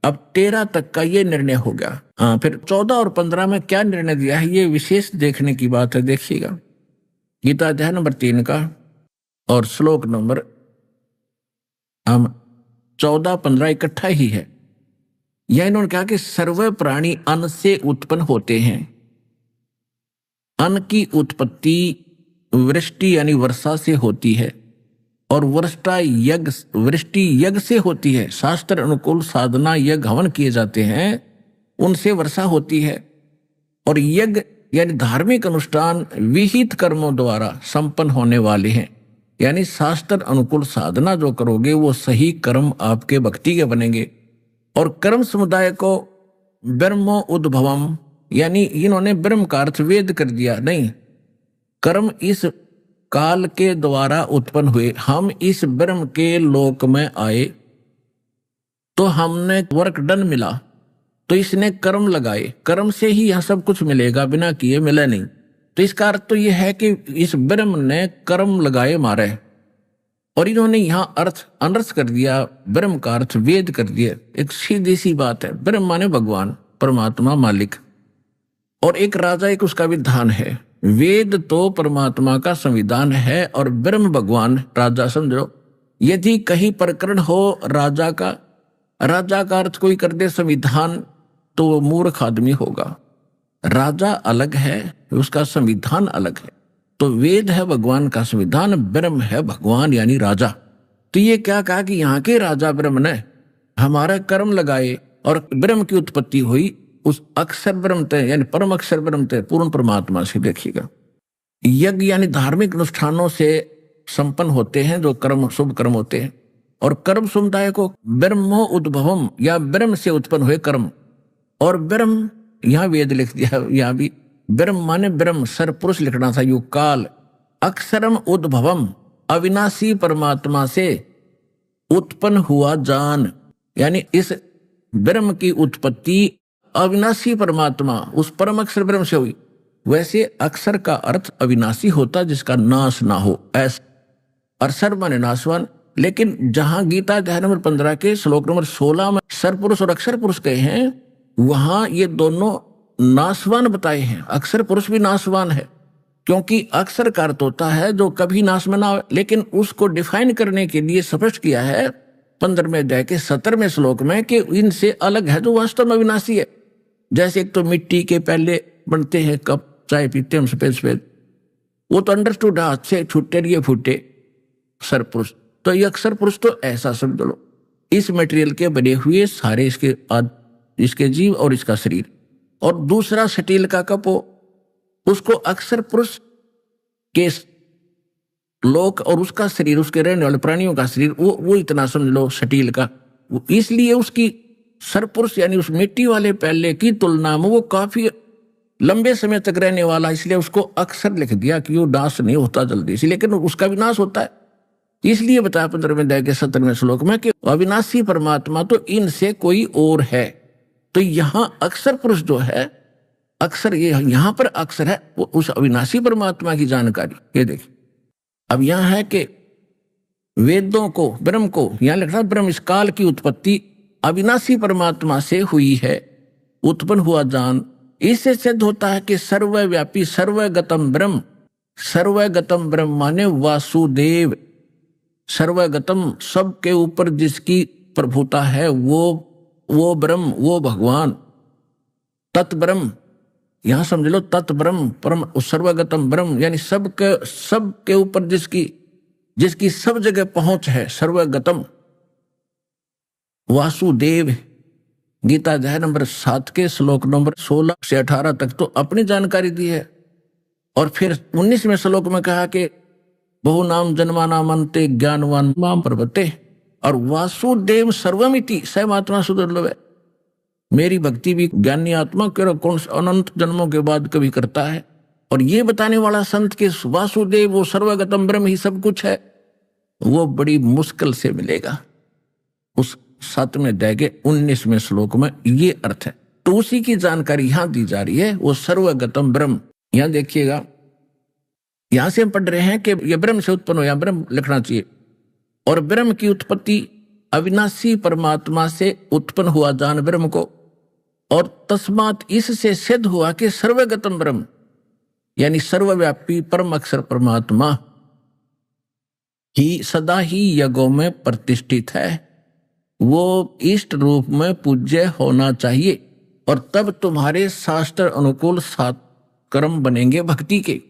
[SPEAKER 6] अब 13 तक का ये निर्णय हो गया। हाँ, फिर 14 और 15 में क्या निर्णय दिया है ये विशेष देखने की बात है। देखिएगा, गीता अध्याय नंबर 3 का और श्लोक नंबर 14, 15 इकट्ठा ही है। यह इन्होंने कहा कि सर्व प्राणी अन्न से उत्पन्न होते हैं। अन्न की उत्पत्ति वृष्टि यानी वर्षा से होती है, और वृष्टि यज्ञ से होती है। शास्त्र अनुकूल साधना यज्ञ हवन किए जाते हैं, उनसे वर्षा होती है। और यज्ञ यानी धार्मिक अनुष्ठान विहित कर्मों द्वारा संपन्न होने वाले हैं। यानी शास्त्र अनुकूल साधना जो करोगे वो सही कर्म आपके भक्ति के बनेंगे। और कर्म समुदाय को ब्रह्मो उद्भवम, यानी इन्होंने ब्रह्म का अर्थ वेद कर दिया नहीं, कर्म इस काल के द्वारा उत्पन्न हुए। हम इस ब्रह्म के लोक में आए तो हमने वर्क डन मिला, तो इसने कर्म लगाए, कर्म से ही यह सब कुछ मिलेगा, बिना किए मिले नहीं। तो इसका अर्थ तो यह है कि इस ब्रह्म ने कर्म लगाए मारे, और इन्होंने यहां अर्थ अनर्थ कर दिया, ब्रह्म का अर्थ वेद कर दिया। एक सीधी सी बात है, ब्रह्म माने भगवान, परमात्मा, मालिक, और एक राजा, एक उसका विधान है। वेद तो परमात्मा का संविधान है और ब्रह्म भगवान राजा समझो। यदि कहीं प्रकरण हो राजा का अर्थ कोई कर दे संविधान, तो वो मूर्ख आदमी होगा। राजा अलग है, उसका संविधान अलग है। तो वेद है भगवान का संविधान, ब्रह्म है भगवान यानी राजा। तो ये क्या कहा कि यहाँ के राजा ब्रह्म ने हमारा कर्म लगाए और ब्रह्म की उत्पत्ति हुई। उस अक्षर ब्रह्म थे यानी परम अक्षर ब्रह्म थे, पूर्ण परमात्मा से। देखिएगा, यज्ञ यानी धार्मिक अनुष्ठानों से संपन्न होते हैं जो कर्म, शुभ कर्म होते हैं। और कर्म समुदाय को ब्रह्मो उद्भवम या ब्रह्म से उत्पन्न हुए कर्म, और ब्रह्म यहां वेद लिख दिया, यहां भी ब्रह्म माने ब्रह्म, सर पुरुष लिखना था, युग काल। अक्षरम उद्भवम, अविनाशी परमात्मा से उत्पन्न हुआ जान, यानी इस ब्रह्म की उत्पत्ति अविनाशी परमात्मा उस परम अक्षर ब्रह्म से हुई। वैसे अक्षर का अर्थ अविनाशी होता जिसका नाश ना हो, ऐसा अक्षर माने नाशवान। लेकिन जहां गीता अध्याय नंबर 15 के श्लोक नंबर 16 में सरपुरुष और अक्षर पुरुष कहे हैं, वहां ये दोनों नाशवान बताए हैं। अक्षर पुरुष भी नाशवान है, क्योंकि अक्षर का अर्थ होता है जो कभी नाश में ना हो। लेकिन उसको डिफाइन करने के लिए स्पष्ट किया है 15वें अध्याय के 17वें श्लोक में कि इनसे अलग है जो वास्तव में अविनाशी है। जैसे एक तो मिट्टी के पहले बनते हैं कप, चाय पीते हम सफेद सफेद, वो तो अंडरस्टूड, हाथ से छूटे ये फूटे सर पुरुष। तो ये अक्षर पुरुष तो ऐसा समझ लो, इस मटेरियल के बने हुए सारे इसके जीव और इसका शरीर। और दूसरा स्टील का कप हो, उसको अक्षर पुरुष के लोक और उसका शरीर, उसके रहने वाले प्राणियों का शरीर, वो इतना समझ लो स्टील का। इसलिए उसकी सरपुरुष यानी उस मिट्टी वाले पहले की तुलना में वो काफी लंबे समय तक रहने वाला, इसलिए उसको अक्षर लिख दिया कि वो नाश नहीं होता जल्दी से, लेकिन उसका विनाश होता है। इसलिए बताया 15वें अध्याय के 17वें श्लोक में कि अविनाशी परमात्मा तो इनसे कोई और है। तो यहां अक्षर पुरुष जो है, अक्षर ये यहां पर अक्षर है, वो उस अविनाशी परमात्मा की जानकारी। ये देखिए, अब यहां है कि वेदों को, ब्रह्म को, यहां लिखा ब्रह्म इस काल की उत्पत्ति अविनाशी परमात्मा से हुई है, उत्पन्न हुआ जान। इससे सिद्ध होता है कि सर्वव्यापी सर्वगतम ब्रह्म, सर्वगतम ब्रह्म माने वासुदेव, सर्वगतम सबके ऊपर जिसकी प्रभुता है वो ब्रह्म, वो भगवान, तत्ब्रह्म, यहां समझ लो तत्ब्रह्म, परम सर्वगतम ब्रह्म यानी सबके ऊपर जिसकी सब जगह पहुंच है, सर्वगतम वासुदेव। गीता अध्याय नंबर 7 के श्लोक नंबर 16 से 18 तक तो अपनी जानकारी दी है। और फिर 19वें श्लोक में कहा कि बहु नाम जन्मानाम अन्ते ज्ञानवान माम प्रपद्यते, और वासुदेव सर्वमिति सर्वात्मा सुदुर्लभ है। मेरी भक्ति भी ज्ञानी आत्मा कौन अनंत जन्मों के बाद कभी करता है। और ये बताने वाला संत के वासुदेव वो सर्वगतम ब्रह्म ही सब कुछ है, वो बड़ी मुश्किल से मिलेगा। उस 7वें अध्याय के 19वें श्लोक में ये अर्थ है। तो उसी की जानकारी यहां दी जा रही है, वो सर्वगतम ब्रह्म। यहां देखिएगा, यहां से हम पढ़ रहे हैं कि ये ब्रह्म से उत्पन्न हो, या ब्रह्म लिखना चाहिए। और ब्रह्म की उत्पत्ति अविनाशी परमात्मा से उत्पन्न हुआ जान ब्रह्म को, और तस्मात इससे सिद्ध हुआ कि सर्वगतम ब्रह्म यानी सर्वव्यापी परम अक्षर परमात्मा ही सदा ही यज्ञों में प्रतिष्ठित है, वो इष्ट रूप में पूज्य होना चाहिए। और तब तुम्हारे शास्त्र अनुकूल 7 कर्म बनेंगे भक्ति के।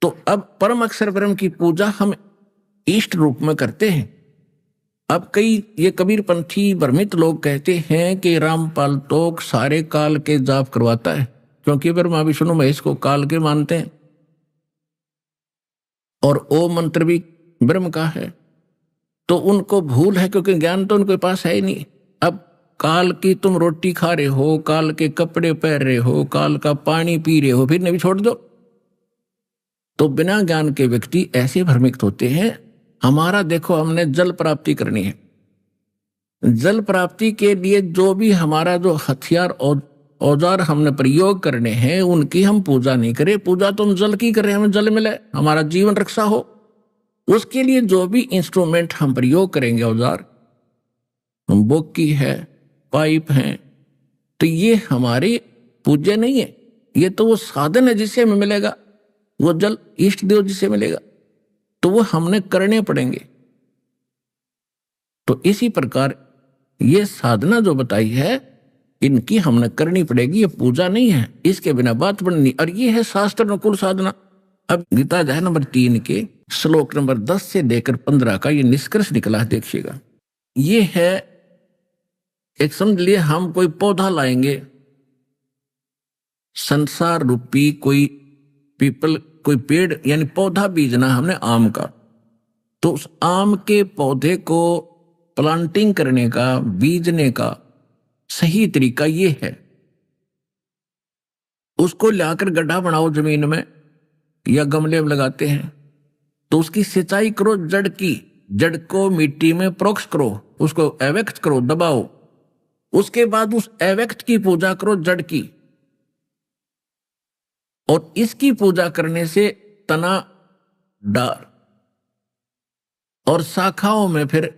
[SPEAKER 6] तो अब परम अक्षर ब्रह्म की पूजा हम इष्ट रूप में करते हैं। अब कई ये कबीरपंथी भ्रमित लोग कहते हैं कि रामपाल तो सारे काल के जाप करवाता है, क्योंकि ब्रह्मा विष्णु महेश को काल के मानते हैं। और ओम मंत्र भी ब्रह्म का है, तो उनको भूल है क्योंकि ज्ञान तो उनके पास है ही नहीं। अब काल की तुम रोटी खा रहे हो, काल के कपड़े पहन रहे हो, काल का पानी पी रहे हो, फिर नहीं छोड़ दो। तो बिना ज्ञान के व्यक्ति ऐसे भ्रमित होते हैं। हमारा देखो, हमने जल प्राप्ति करनी है। जल प्राप्ति के लिए जो भी हमारा जो हथियार और औजार हमने प्रयोग करने हैं, उनकी हम पूजा नहीं करें। पूजा तो हम जल की करें, हमें जल मिले, हमारा जीवन रक्षा हो। उसके लिए जो भी इंस्ट्रूमेंट हम प्रयोग करेंगे, औजार, बोकी है, पाइप है, तो ये हमारे पूज्य नहीं है। ये तो वो साधन है जिससे हमें मिलेगा, वो जल इष्ट देव जिससे मिलेगा, तो वो हमने करने पड़ेंगे। तो इसी प्रकार ये साधना जो बताई है, इनकी हमने करनी पड़ेगी। ये पूजा नहीं है, इसके बिना बात बननी। और ये है शास्त्र अनुकूल साधना। अब गीता अध्याय नंबर 3 के श्लोक नंबर 10 से लेकर 15 का ये निष्कर्ष निकला है, देखिएगा। ये है, एक समझ लिए हम कोई पौधा लाएंगे, संसार रूपी कोई पीपल, कोई पेड़ यानी पौधा बीजना हमने आम का। तो उस आम के पौधे को प्लांटिंग करने का, बीजने का सही तरीका ये है, उसको लाकर गड्ढा बनाओ जमीन में या गमले में लगाते हैं, तो उसकी सिंचाई करो, जड़ को मिट्टी में प्रोक्ष करो, उसको अव्यक्त करो, दबाओ। उसके बाद उस अव्यक्त की पूजा करो, जड़ की। और इसकी पूजा करने से तना, डार और शाखाओं में फिर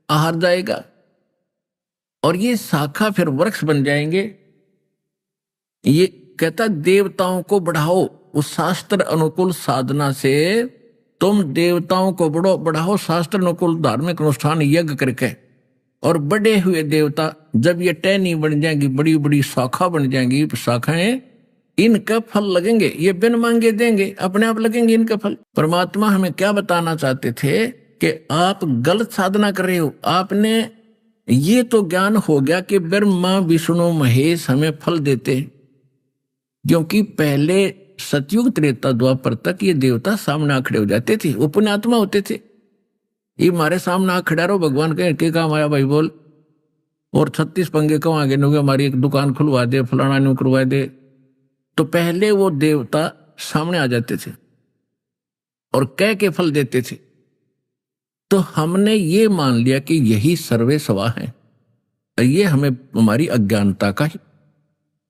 [SPEAKER 6] आहार जाएगा, और ये शाखा फिर वृक्ष बन जाएंगे। ये कहता देवताओं को बढ़ाओ, उस शास्त्र अनुकूल साधना से तुम देवताओं को बढ़ाओ, शास्त्र अनुकूल धार्मिक अनुष्ठान यज्ञ करके। और बड़े हुए देवता जब ये टहनी बन जाएंगी, बड़ी बड़ी शाखा बन जाएंगी, शाखाएं, इनका फल लगेंगे, ये बिन मांगे देंगे, अपने आप लगेंगे इनका फल। परमात्मा हमें क्या बताना चाहते थे कि आप गलत साधना कर रहे हो। आपने ये तो ज्ञान हो गया कि ब्रह्मा विष्णु महेश हमें फल देते, क्योंकि पहले सतयुग त्रेता द्वापर तक ये देवता सामने आ खड़े हो जाते थे, वो पुण्यात्मा होते थे। ये हमारे सामने आ खड़ा रहो, भगवान के काम आया भाई बोल, और 36 पंगे कम आगे नहीं, हमारी एक दुकान खुलवा दे, फलाना नहीं करवा दे। तो पहले वो देवता सामने आ जाते थे और कह के फल देते थे। तो हमने ये मान लिया कि यही सर्वे सवा है, ये हमें हमारी अज्ञानता का ही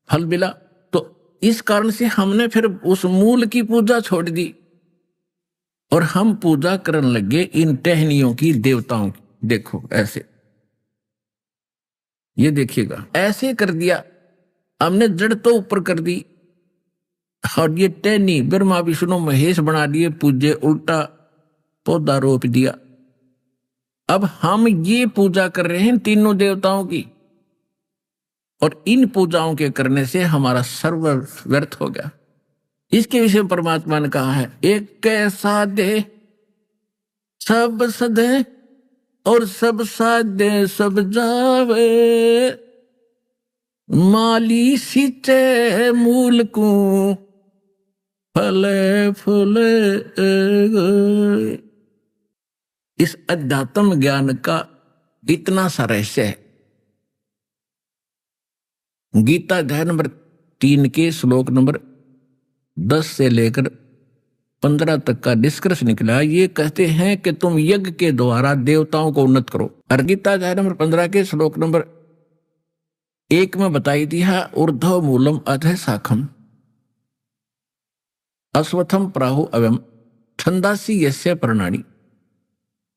[SPEAKER 6] फल मिला। तो इस कारण से हमने फिर उस मूल की पूजा छोड़ दी और हम पूजा करने लगे इन टहनियों की, देवताओं की। देखो ऐसे, ये देखिएगा, ऐसे कर दिया हमने, जड़ तो ऊपर कर दी और ये टहनी ब्रह्मा विष्णु महेश बना दिए पूज्य, उल्टा पौधा रोप दिया। अब हम ये पूजा कर रहे हैं तीनों देवताओं की, और इन पूजाओं के करने से हमारा सर्व व्यर्थ हो गया। इसके विषय में परमात्मा ने कहा है, एक कैसा दे सब सदे और सब साधे सब जावे, माली सींचे मूल को फले फूले। इस अध्यात्म ज्ञान का इतना सा रहस्य है। गीता अध्याय नंबर 3 के श्लोक नंबर 10 से लेकर 15 तक का निष्कर्ष निकला। ये कहते हैं कि तुम यज्ञ के द्वारा देवताओं को उन्नत करो। और गीता अध्याय नंबर 15 के श्लोक नंबर 1 में बताई दिया, ऊर्ध्व मूलम अधः शाखम अश्वत्थम प्राहु अवयम छंदासी यस्य पर्णानि।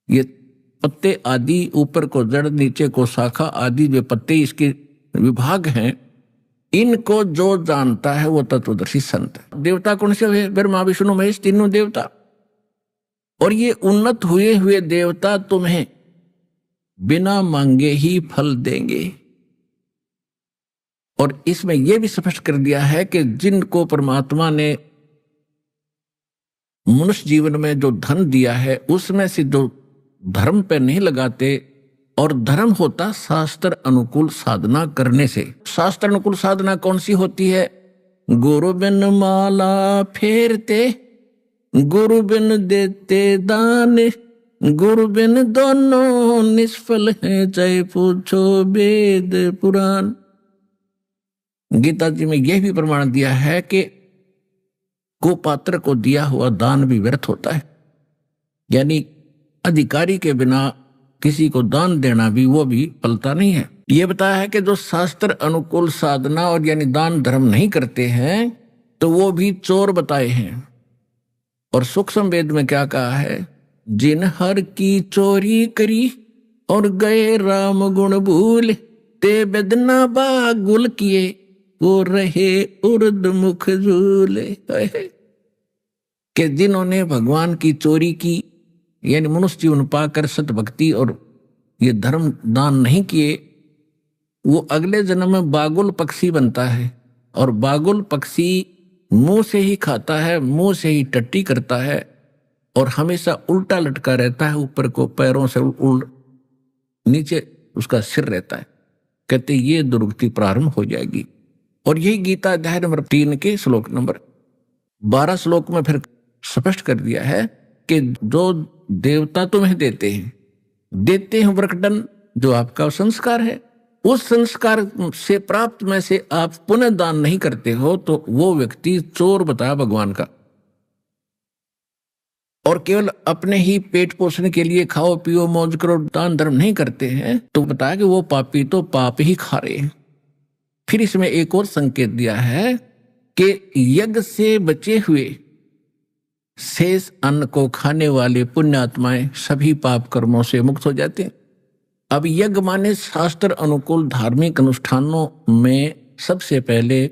[SPEAKER 6] ये पत्ते आदि, ऊपर को जड़, नीचे को शाखा आदि जो पत्ते इसके विभाग हैं, इनको जो जानता है वो तत्वदर्शी संत है। देवता कौन से हुए? ब्रह्मा विष्णु महेश, तीनों देवता। और ये उन्नत हुए हुए देवता तुम्हें बिना मांगे ही फल देंगे। और इसमें यह भी स्पष्ट कर दिया है कि जिनको परमात्मा ने मनुष्य जीवन में जो धन दिया है, उसमें से जो धर्म पे नहीं लगाते, और धर्म होता शास्त्र अनुकूल साधना करने से। शास्त्र अनुकूल साधना कौन सी होती है? गुरु बिन माला फेरते, गुरु बिन देते दान, गुरु बिन दोनों निष्फल हैं, चाहे पूछो वेद पुराण। गीता जी में यह भी प्रमाण दिया है कि कुपात्र को दिया हुआ दान भी व्यर्थ होता है, यानी अधिकारी के बिना किसी को दान देना भी वो भी फलता नहीं है। ये बताया है कि जो शास्त्र अनुकूल साधना और यानी दान धर्म नहीं करते हैं तो वो भी चोर बताए हैं। और सूक्ष्म वेद में क्या कहा है, जिन हर की चोरी करी और गए राम गुण भूल, ते बेदना बागुल किए वो रहे उर्द मुख झूले। कि जिन्होंने भगवान की चोरी की यानी मनुष्य जीवन पाकर सतभक्ति और ये धर्म दान नहीं किए, वो अगले जन्म में बागुल पक्षी बनता है। और बागुल पक्षी मुंह से ही खाता है, मुंह से ही टट्टी करता है और हमेशा उल्टा लटका रहता है, ऊपर को पैरों से नीचे उसका सिर रहता है। कहते ये दुर्गति प्रारंभ हो जाएगी। और यही गीता अध्याय नंबर 3 के श्लोक नंबर 12 श्लोक में फिर स्पष्ट कर दिया है कि जो देवता तुम्हें देते हैं वरकटन, जो आपका संस्कार है, उस संस्कार से प्राप्त में से आप पुनः दान नहीं करते हो तो वो व्यक्ति चोर बताया भगवान का। और केवल अपने ही पेट पोषण के लिए खाओ पियो मौज करो दान धर्म नहीं करते हैं तो बताया कि वो पापी तो पाप ही खा रहे हैं। फिर इसमें एक और संकेत दिया है कि यज्ञ से बचे हुए शेष अन्न को खाने वाले पुण्यात्माएं सभी पाप कर्मों से मुक्त हो जाते हैं। अब यज्ञ माने शास्त्र अनुकूल धार्मिक अनुष्ठानों में सबसे पहले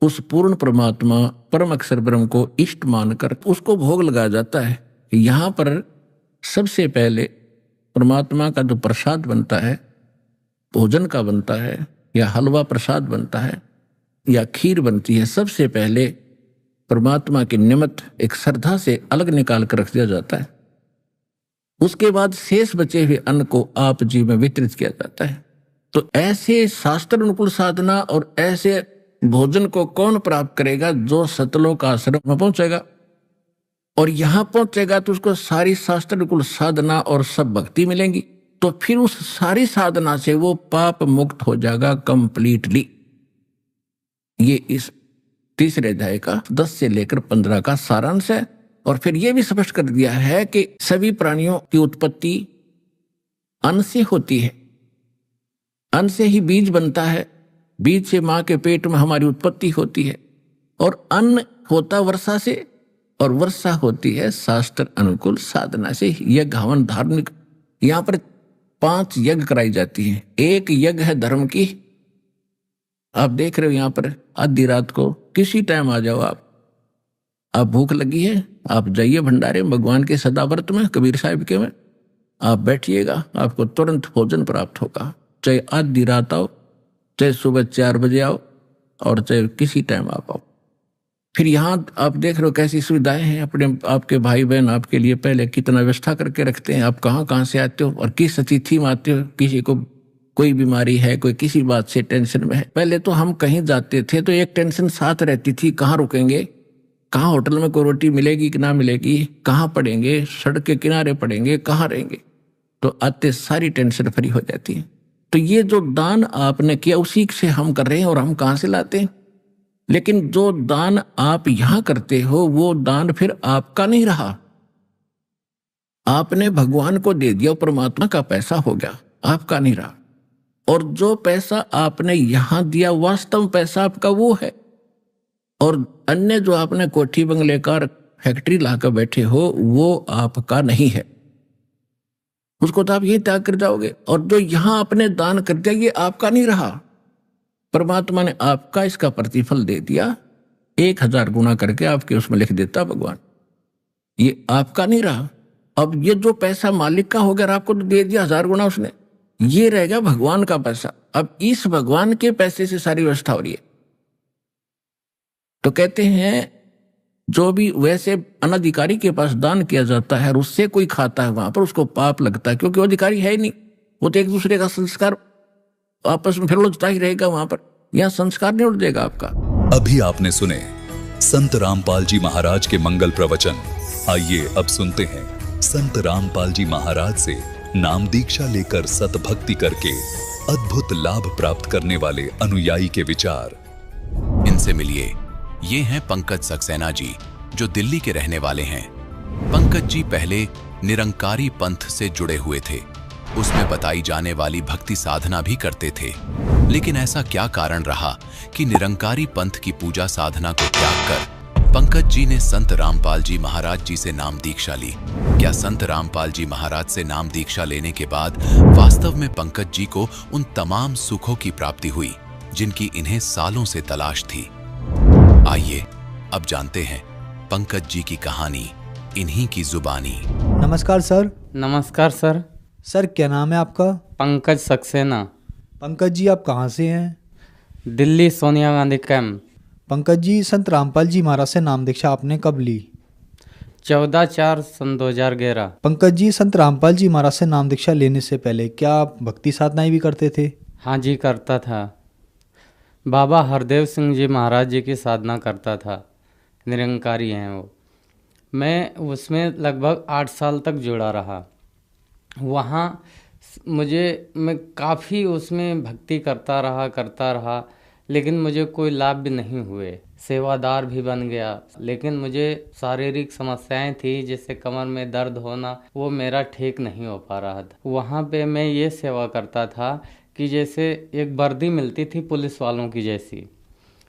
[SPEAKER 6] उस पूर्ण परमात्मा परम अक्षर ब्रह्म को इष्ट मानकर उसको भोग लगाया जाता है। यहाँ पर सबसे पहले परमात्मा का जो प्रसाद बनता है, भोजन का बनता है या हलवा प्रसाद बनता है या खीर बनती है, सबसे पहले परमात्मा के निमित्त एक श्रद्धा से अलग निकाल कर रख दिया जाता है। उसके बाद शेष बचे हुए अन्न को आप जी में वितरित किया जाता है। तो ऐसे शास्त्र अनुकूल साधना और ऐसे भोजन को कौन प्राप्त करेगा? जो सतलोक आश्रम में पहुंचेगा और यहां पहुंचेगा तो उसको सारी शास्त्र अनुकूल साधना और सब भक्ति मिलेंगी। तो फिर उस सारी साधना से वो पाप मुक्त हो जाएगा कंप्लीटली। ये इस तीसरे अध्याय का 10 से लेकर 15 का सारांश है। और फिर यह भी स्पष्ट कर दिया है कि सभी प्राणियों की उत्पत्ति अन्न से होती है, अन्न से ही बीज बनता है, बीज से मां के पेट में हमारी उत्पत्ति होती है और अन्न होता वर्षा से और वर्षा होती है शास्त्र अनुकूल साधना से। यज्ञ हवन धार्मिक, यहां पर 5 यज्ञ कराई जाती है। एक यज्ञ है धर्म की। आप देख रहे हो यहां पर आधी रात को किसी टाइम आ जाओ, आप भूख लगी है, आप जाइए भंडारे भगवान के सदाव्रत में कबीर साहिब के में आप बैठिएगा, आपको तुरंत भोजन प्राप्त होगा। चाहे आधी रात आओ, चाहे सुबह 4 बजे आओ और चाहे किसी टाइम आप आओ। फिर यहाँ आप देख रहे हो कैसी सुविधाएं हैं। अपने आपके भाई बहन आपके लिए पहले कितना व्यवस्था करके रखते हैं। आप कहाँ से आते हो और किस अतिथि में आते हो। किसी को कोई बीमारी है, कोई किसी बात से टेंशन में है। पहले तो हम कहीं जाते थे तो एक टेंशन साथ रहती थी, कहाँ रुकेंगे, कहाँ होटल में कोई रोटी मिलेगी कि ना मिलेगी, कहाँ पड़ेंगे, सड़क के किनारे पड़ेंगे, कहाँ रहेंगे। तो आते सारी टेंशन फ्री हो जाती है। तो ये जो दान आपने किया उसी से हम कर रहे हैं और हम कहाँ से लाते हैं। लेकिन जो दान आप यहां करते हो वो दान फिर आपका नहीं रहा, आपने भगवान को दे दिया, परमात्मा का पैसा हो गया, आपका नहीं रहा। और जो पैसा आपने यहां दिया वास्तव पैसा आपका वो है। और अन्य जो आपने कोठी बंगले कार फैक्ट्री लाकर बैठे हो वो आपका नहीं है, उसको तो आप यही त्याग कर जाओगे। और जो यहां आपने दान कर दिया ये आपका नहीं रहा, परमात्मा ने आपका इसका प्रतिफल दे दिया, 1000 गुना करके आपके उसमें लिख देता भगवान। ये आपका नहीं रहा। अब ये जो पैसा मालिक का हो गया, आपको तो दे दिया 1000 गुना उसने, ये रह गया भगवान का पैसा। अब इस भगवान के पैसे से सारी व्यवस्था हो रही है। तो कहते हैं जो भी वैसे अनधिकारी के पास दान किया जाता है और उससे कोई खाता है वहां पर उसको पाप लगता है, क्योंकि वो अधिकारी है ही नहीं। वो तो एक दूसरे का संस्कार आपस में फिर उलझता ही रहेगा वहां पर। यहां संस्कार नहीं उड़ जाएगा आपका।
[SPEAKER 1] अभी आपने सुने संत रामपाल जी महाराज के मंगल प्रवचन। आइए अब सुनते हैं
[SPEAKER 7] संत रामपाल जी महाराज से नाम दीक्षा लेकर सतभक्ति करके अद्भुत लाभ प्राप्त करने वाले अनुयायी के विचार।
[SPEAKER 3] इनसे मिलिए। ये हैं पंकज सक्सेना जी, जो दिल्ली के रहने वाले हैं। पंकज जी पहले निरंकारी पंथ से जुड़े हुए थे। उसमें बताई जाने वाली भक्ति साधना भी करते थे। लेकिन ऐसा क्या कारण रहा कि निरंकारी पंथ की पूजा साधना को त्याग कर पंकज जी ने संत रामपाल जी महाराज जी से नाम दीक्षा ली? क्या संत रामपाल जी महाराज से नाम दीक्षा लेने के बाद वास्तव में पंकज जी को उन तमाम सुखों की प्राप्ति हुई जिनकी इन्हें सालों से तलाश थी? आइए अब जानते हैं पंकज जी की कहानी इन्हीं की जुबानी।
[SPEAKER 4] नमस्कार सर।
[SPEAKER 8] नमस्कार सर।
[SPEAKER 4] सर क्या नाम है आपका?
[SPEAKER 8] पंकज सक्सेना।
[SPEAKER 4] पंकज जी आप कहाँ से हैं?
[SPEAKER 8] दिल्ली सोनिया गांधी कैंप।
[SPEAKER 4] पंकज जी संत रामपाल जी महाराज से नाम दीक्षा आपने कब ली?
[SPEAKER 8] 14/4 सन 2011।
[SPEAKER 4] पंकज जी संत रामपाल जी महाराज से नाम दीक्षा लेने से पहले क्या आप भक्ति साधनाएं भी करते थे?
[SPEAKER 8] हाँ जी करता था। बाबा हरदेव सिंह जी महाराज जी की साधना करता था, निरंकारी हैं वो। मैं उसमें लगभग 8 साल तक जुड़ा रहा। वहाँ मैं काफ़ी उसमें भक्ति करता रहा, लेकिन मुझे कोई लाभ भी नहीं हुए। सेवादार भी बन गया, लेकिन मुझे शारीरिक समस्याएं थी, जैसे कमर में दर्द होना, वो मेरा ठीक नहीं हो पा रहा था। वहाँ पे मैं ये सेवा करता था कि जैसे एक वर्दी मिलती थी पुलिस वालों की जैसी,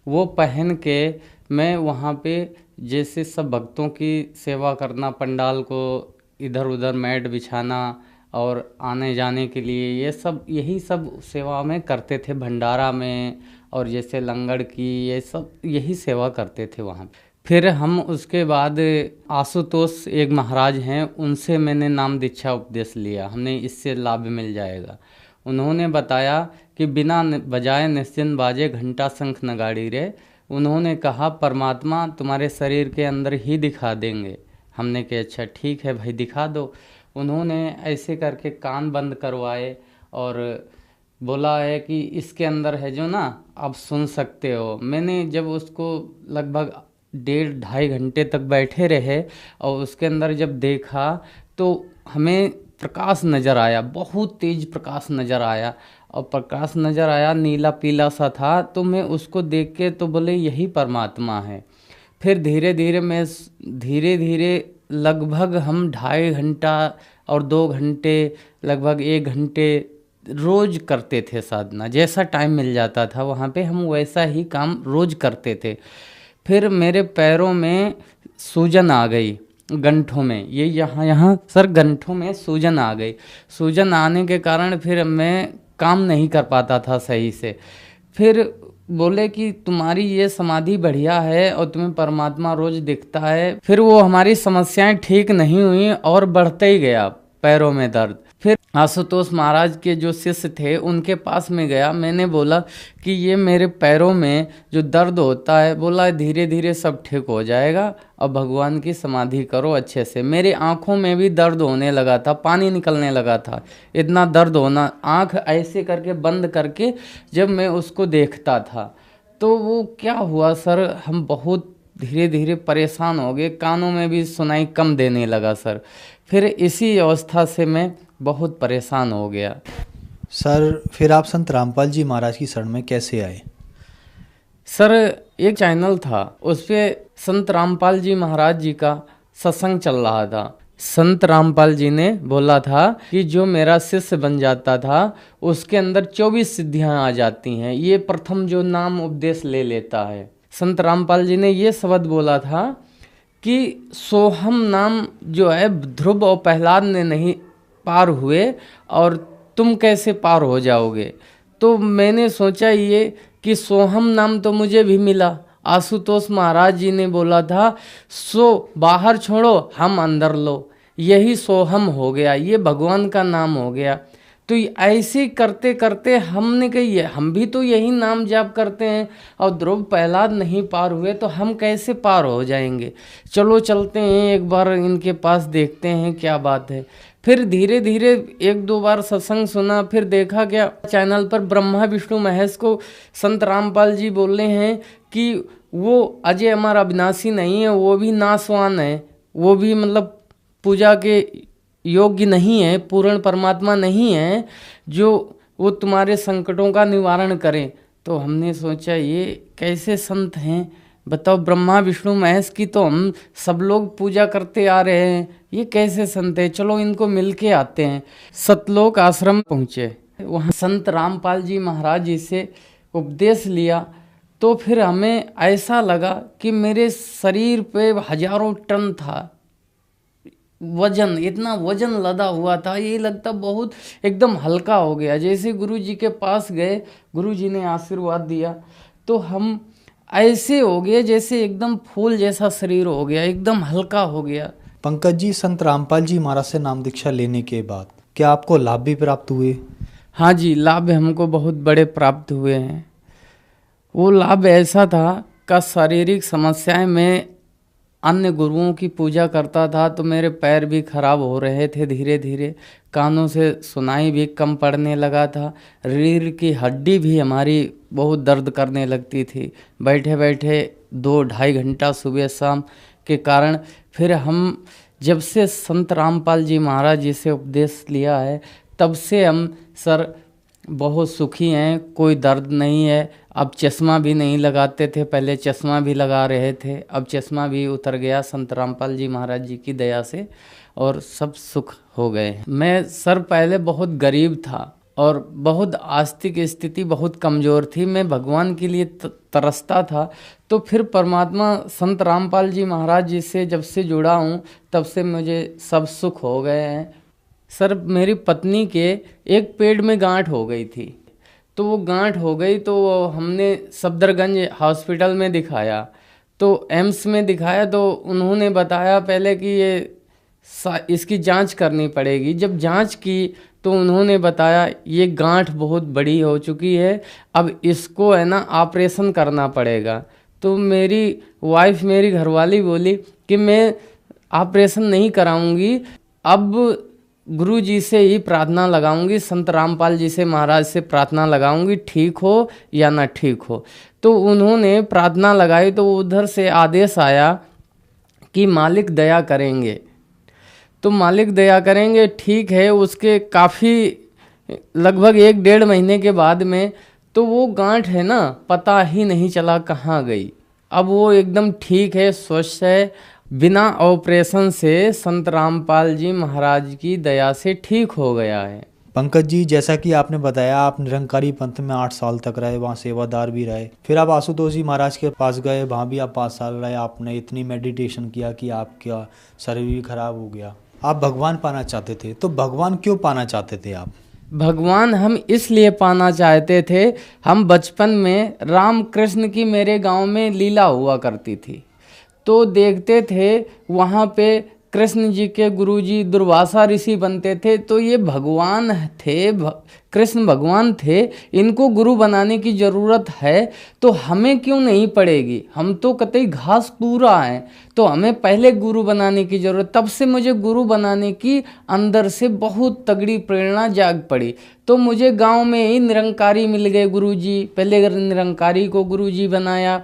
[SPEAKER 8] वो पहन के मैं वहाँ पे जैसे सब भक्तों की सेवा करना, पंडाल को इधर उधर मैट बिछाना और आने जाने के लिए यही सब सेवा में करते थे। भंडारा में और जैसे लंगड़ की यही सेवा करते थे वहाँ। फिर हम उसके बाद आशुतोष एक महाराज हैं, उनसे मैंने नाम दीक्षा उपदेश लिया। हमने इससे लाभ मिल जाएगा। उन्होंने बताया कि बिना बजाए निश्चिंत बाजे घंटा शंख नगाड़ी रे। उन्होंने कहा परमात्मा तुम्हारे शरीर के अंदर ही दिखा देंगे। हमने कहा अच्छा ठीक है भाई दिखा दो। उन्होंने ऐसे करके कान बंद करवाए और बोला है कि इसके अंदर है जो ना आप सुन सकते हो। मैंने जब उसको लगभग 1.5-2.5 घंटे तक बैठे रहे और उसके अंदर जब देखा तो हमें प्रकाश नज़र आया, बहुत तेज प्रकाश नज़र आया। और प्रकाश नज़र आया नीला पीला सा था, तो मैं उसको देख के तो बोले यही परमात्मा है। फिर धीरे धीरे लगभग हम 2.5 घंटा और 2 घंटे लगभग 1 घंटे रोज़ करते थे साधना। जैसा टाइम मिल जाता था वहाँ पे हम वैसा ही काम रोज़ करते थे। फिर मेरे पैरों में सूजन आ गई, गंठों में, ये यहाँ सर गंठों में सूजन आ गई। सूजन आने के कारण फिर मैं काम नहीं कर पाता था सही से। फिर बोले कि तुम्हारी ये समाधि बढ़िया है और तुम्हें परमात्मा रोज दिखता है। फिर वो हमारी समस्याएं ठीक नहीं हुई और बढ़ते ही गया पैरों में दर्द। फिर आशुतोष महाराज के जो शिष्य थे उनके पास में गया। मैंने बोला कि ये मेरे पैरों में जो दर्द होता है, बोला धीरे धीरे सब ठीक हो जाएगा और भगवान की समाधि करो अच्छे से। मेरे आँखों में भी दर्द होने लगा था, पानी निकलने लगा था, इतना दर्द होना। आँख ऐसे करके बंद करके जब मैं उसको देखता था तो वो क्या हुआ सर, हम बहुत धीरे धीरे परेशान हो गए। कानों में भी सुनाई कम देने लगा सर। फिर इसी अवस्था से मैं बहुत परेशान हो गया।
[SPEAKER 4] सर फिर आप संत रामपाल जी महाराज की शरण में कैसे आए?
[SPEAKER 8] सर एक चैनल था, उस पर संत रामपाल जी महाराज जी का सत्संग चल रहा था। संत रामपाल जी ने बोला था कि जो मेरा शिष्य बन जाता था उसके अंदर 24 सिद्धियां आ जाती हैं, ये प्रथम जो नाम उपदेश ले लेता है। संत रामपाल जी ने ये शब्द बोला था कि सोहम नाम जो है ध्रुव और प्रहलाद ने नहीं पार हुए और तुम कैसे पार हो जाओगे। तो मैंने सोचा ये कि सोहम नाम तो मुझे भी मिला। आशुतोष महाराज जी ने बोला था सो बाहर छोड़ो हम अंदर लो, यही सोहम हो गया, ये भगवान का नाम हो गया। तो ऐसे करते करते हमने कही हम भी तो यही नाम जाप करते हैं और ध्रुव प्रहलाद नहीं पार हुए तो हम कैसे पार हो जाएंगे। चलो चलते हैं एक बार इनके पास देखते हैं क्या बात है। फिर धीरे धीरे 1-2 बार सत्संग सुना। फिर देखा क्या चैनल पर ब्रह्मा विष्णु महेश को संत रामपाल जी बोल रहे हैं कि वो अजय अमर अविनाशी नहीं है, वो भी नासवान है, वो भी मतलब पूजा के योग्य नहीं है, पूर्ण परमात्मा नहीं है जो वो तुम्हारे संकटों का निवारण करें। तो हमने सोचा ये कैसे संत हैं, बताओ, ब्रह्मा विष्णु महेश की तो हम सब लोग पूजा करते आ रहे हैं, ये कैसे संत है, चलो इनको मिल के आते हैं। सतलोक आश्रम पहुँचे, वहाँ संत रामपाल जी महाराज जी से उपदेश लिया। तो फिर हमें ऐसा लगा कि मेरे शरीर पे हजारों टन था वजन, इतना वजन लदा हुआ था, ये लगता बहुत एकदम हल्का हो गया। जैसे गुरु जी के पास गए, गुरु जी ने आशीर्वाद दिया तो हम ऐसे हो गए जैसे एकदम फूल जैसा शरीर हो गया, एकदम हल्का हो गया।
[SPEAKER 4] पंकज जी, संत रामपाल जी महाराज से नाम दीक्षा लेने के बाद क्या आपको लाभ भी प्राप्त हुए?
[SPEAKER 8] हाँ जी, लाभ हमको बहुत बड़े प्राप्त हुए हैं। वो लाभ ऐसा था कि शारीरिक समस्याएं, मैं अन्य गुरुओं की पूजा करता था तो मेरे पैर भी खराब हो रहे थे धीरे धीरे, कानों से सुनाई भी कम पड़ने लगा था, रीढ़ की हड्डी भी हमारी बहुत दर्द करने लगती थी बैठे बैठे 2-2.5 घंटा सुबह शाम के कारण। फिर हम जब से संत रामपाल जी महाराज जी से उपदेश लिया है तब से हम सर बहुत सुखी हैं, कोई दर्द नहीं है। अब चश्मा भी नहीं लगाते थे, पहले चश्मा भी लगा रहे थे, अब चश्मा भी उतर गया संत रामपाल जी महाराज जी की दया से, और सब सुख हो गए। मैं सर पहले बहुत गरीब था और बहुत आर्थिक स्थिति बहुत कमज़ोर थी, मैं भगवान के लिए तरसता था। तो फिर परमात्मा संत रामपाल जी महाराज जी से जब से जुड़ा हूँ तब से मुझे सब सुख हो गए हैं। सर मेरी पत्नी के एक पेट में गांठ हो गई थी, तो वो गांठ हो गई तो हमने सफदरगंज हॉस्पिटल में दिखाया, तो एम्स में दिखाया तो उन्होंने बताया पहले कि ये इसकी जांच करनी पड़ेगी। जब जांच की तो उन्होंने बताया ये गांठ बहुत बड़ी हो चुकी है, अब इसको है ना ऑपरेशन करना पड़ेगा। तो मेरी वाइफ, मेरी घरवाली बोली कि मैं ऑपरेशन नहीं कराऊंगी, अब गुरु जी से ही प्रार्थना लगाऊंगी, संत रामपाल जी से महाराज से प्रार्थना लगाऊंगी, ठीक हो या ना ठीक हो। तो उन्होंने प्रार्थना लगाई तो उधर से आदेश आया कि मालिक दया करेंगे, तो मालिक दया करेंगे, ठीक है। उसके काफ़ी लगभग 1-1.5 महीने के बाद में तो वो गांठ है ना पता ही नहीं चला कहाँ गई, अब वो एकदम ठीक है, स्वस्थ है, बिना ऑपरेशन से संत रामपाल जी महाराज की दया से ठीक हो गया है।
[SPEAKER 4] पंकज जी, जैसा कि आपने बताया आप निरंकारी पंथ में 8 साल तक रहे, वहाँ सेवादार भी रहे, फिर आप आशुतोष जी महाराज के पास गए, वहाँ भी आप 5 साल रहे, आपने इतनी मेडिटेशन किया कि आपका शरीर भी खराब हो गया, आप भगवान पाना चाहते थे। तो भगवान क्यों पाना चाहते थे आप?
[SPEAKER 8] भगवान हम इसलिए पाना चाहते थे, हम बचपन में राम कृष्ण की मेरे गांव में लीला हुआ करती थी, तो देखते थे वहाँ पे कृष्ण जी के गुरुजी दुर्वासा ऋषि बनते थे, तो ये भगवान थे, कृष्ण भगवान थे, इनको गुरु बनाने की ज़रूरत है तो हमें क्यों नहीं पड़ेगी, हम तो कतई घास पूरा है, तो हमें पहले गुरु बनाने की ज़रूरत। तब से मुझे गुरु बनाने की अंदर से बहुत तगड़ी प्रेरणा जाग पड़ी। तो मुझे गांव में ही निरंकारी मिल गए गुरुजी, पहले निरंकारी को गुरुजी बनाया,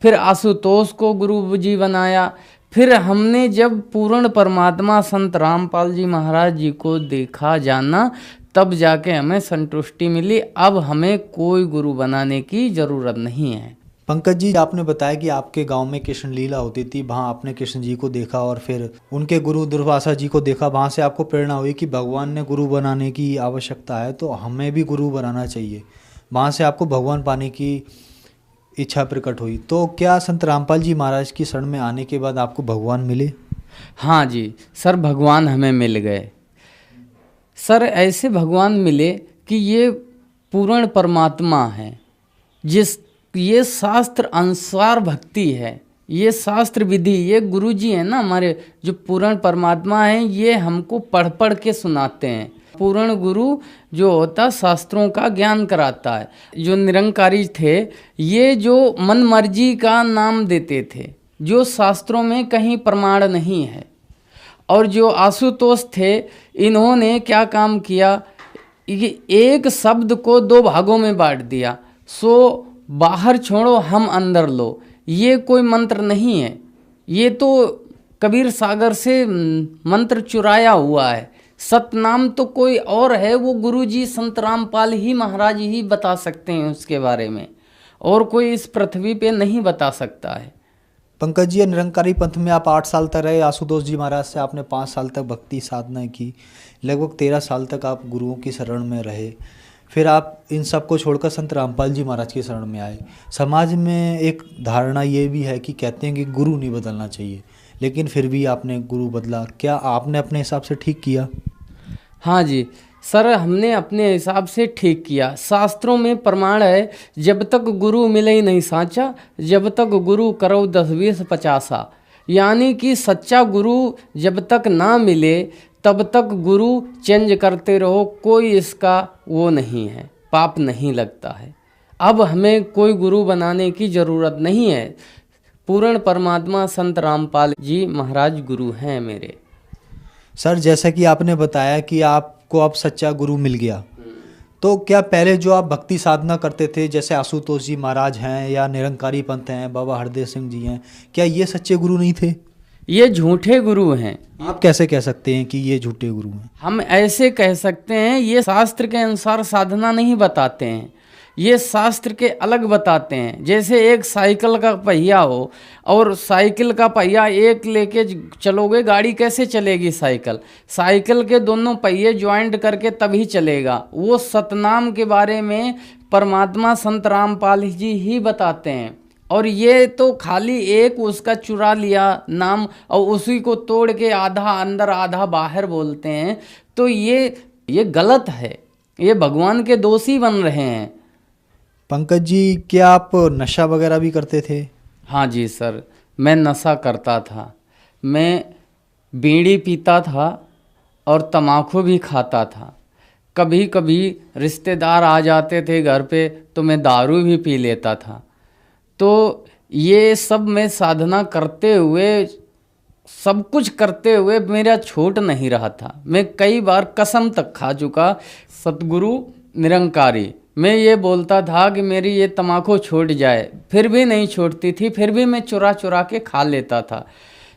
[SPEAKER 8] फिर आशुतोष को गुरु जी बनाया, फिर हमने जब पूर्ण परमात्मा संत रामपाल जी महाराज जी को देखा जाना तब जाके हमें संतुष्टि मिली, अब हमें कोई गुरु बनाने की ज़रूरत नहीं है।
[SPEAKER 4] पंकज जी, आपने बताया कि आपके गांव में कृष्ण लीला होती थी, वहाँ आपने कृष्ण जी को देखा और फिर उनके गुरु दुर्वासा जी को देखा, वहाँ से आपको प्रेरणा हुई कि भगवान ने गुरु बनाने की आवश्यकता है तो हमें भी गुरु बनाना चाहिए, वहाँ से आपको भगवान पाने की इच्छा प्रकट हुई। तो क्या संत रामपाल जी महाराज की शरण में आने के बाद आपको भगवान मिले?
[SPEAKER 8] हाँ जी सर, भगवान हमें मिल गए सर, ऐसे भगवान मिले कि ये पूर्ण परमात्मा है, ये शास्त्र अनुसार भक्ति है, ये शास्त्र विधि, ये गुरु जी है ना हमारे जो पूर्ण परमात्मा है, ये हमको पढ़ पढ़ के सुनाते हैं। पूर्ण गुरु जो होता शास्त्रों का ज्ञान कराता है। जो निरंकारी थे ये जो मन मर्जी का नाम देते थे, जो शास्त्रों में कहीं प्रमाण नहीं है। और जो आशुतोष थे इन्होंने क्या काम किया, एक शब्द को 2 भागों में बांट दिया, सो बाहर छोड़ो हम अंदर लो, ये कोई मंत्र नहीं है, ये तो कबीर सागर से मंत्र चुराया हुआ है। सतनाम तो कोई और है, वो गुरुजी संत रामपाल ही महाराज ही बता सकते हैं उसके बारे में, और कोई इस पृथ्वी पे नहीं बता सकता है।
[SPEAKER 4] पंकज जी, निरंकारी पंथ में आप 8 साल तक रहे। आशुतोष जी महाराज से आपने 5 साल तक भक्ति साधना की, लगभग 13 साल तक आप गुरुओं की शरण में रहे। फिर आप इन सब को छोड़कर संत रामपाल जी महाराज की शरण में आए। समाज में एक धारणा ये भी है कि कहते हैं कि गुरु नहीं बदलना चाहिए, लेकिन फिर भी आपने गुरु बदला। क्या आपने अपने हिसाब से ठीक किया?
[SPEAKER 8] हाँ जी सर, हमने अपने हिसाब से ठीक किया। शास्त्रों में प्रमाण है, जब तक गुरु मिले ही नहीं साचा, जब तक गुरु करो 10 20 50। यानी कि सच्चा गुरु जब तक ना मिले तब तक गुरु चेंज करते रहो, कोई इसका वो नहीं है, पाप नहीं लगता है। अब हमें कोई गुरु बनाने की ज़रूरत नहीं है। पूर्ण परमात्मा संत रामपाल जी महाराज गुरु हैं मेरे।
[SPEAKER 4] सर, जैसा कि आपने बताया कि आपको अब सच्चा गुरु मिल गया, तो क्या पहले जो आप भक्ति साधना करते थे, जैसे आशुतोष जी महाराज हैं या निरंकारी पंथ हैं, बाबा हरदेव सिंह जी हैं, क्या ये सच्चे गुरु नहीं थे?
[SPEAKER 8] ये झूठे गुरु हैं।
[SPEAKER 4] आप कैसे कह सकते हैं कि ये झूठे गुरु हैं?
[SPEAKER 8] हम ऐसे कह सकते हैं, ये शास्त्र के अनुसार साधना नहीं बताते हैं, ये शास्त्र के अलग बताते हैं। जैसे एक साइकिल का पहिया हो और साइकिल का पहिया एक लेके चलोगे, गाड़ी कैसे चलेगी? साइकिल के दोनों पहिए ज्वाइंट करके तभी चलेगा। वो सतनाम के बारे में परमात्मा संत रामपाल जी ही बताते हैं, और ये तो खाली एक उसका चुरा लिया नाम और उसी को तोड़ के आधा अंदर आधा बाहर बोलते हैं, तो ये गलत है, ये भगवान के दोषी बन रहे हैं।
[SPEAKER 4] पंकज जी, क्या आप नशा वगैरह भी करते थे?
[SPEAKER 8] हाँ जी सर, मैं नशा करता था। मैं बीड़ी पीता था और तम्बाकू भी खाता था। कभी कभी रिश्तेदार आ जाते थे घर पे तो मैं दारू भी पी लेता था। तो ये सब मैं साधना करते हुए, सब कुछ करते हुए मेरा छूट नहीं रहा था। मैं कई बार कसम तक खा चुका, सतगुरु निरंकारी, मैं ये बोलता था कि मेरी ये तम्बाकू छूट जाए, फिर भी नहीं छूटती थी, फिर भी मैं चुरा चुरा के खा लेता था।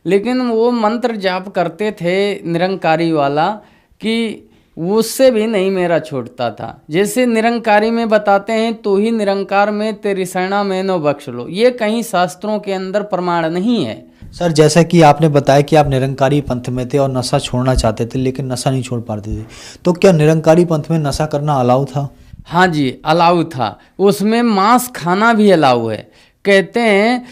[SPEAKER 8] लेकिन वो मंत्र जाप करते थे निरंकारी वाला कि उससे भी नहीं मेरा छूटता था। जैसे निरंकारी में बताते हैं, तो ही निरंकार में तेरी शरणा में नो बख्श लो, ये कहीं शास्त्रों के अंदर प्रमाण नहीं है।
[SPEAKER 4] सर, जैसा कि आपने बताया कि आप निरंकारी पंथ में थे और नशा छोड़ना चाहते थे लेकिन नशा नहीं छोड़ पाते थे, तो क्या निरंकारी पंथ में नशा करना अलाउ था?
[SPEAKER 8] हाँ जी, अलाउ था। उसमें मांस खाना भी अलाउ है। कहते हैं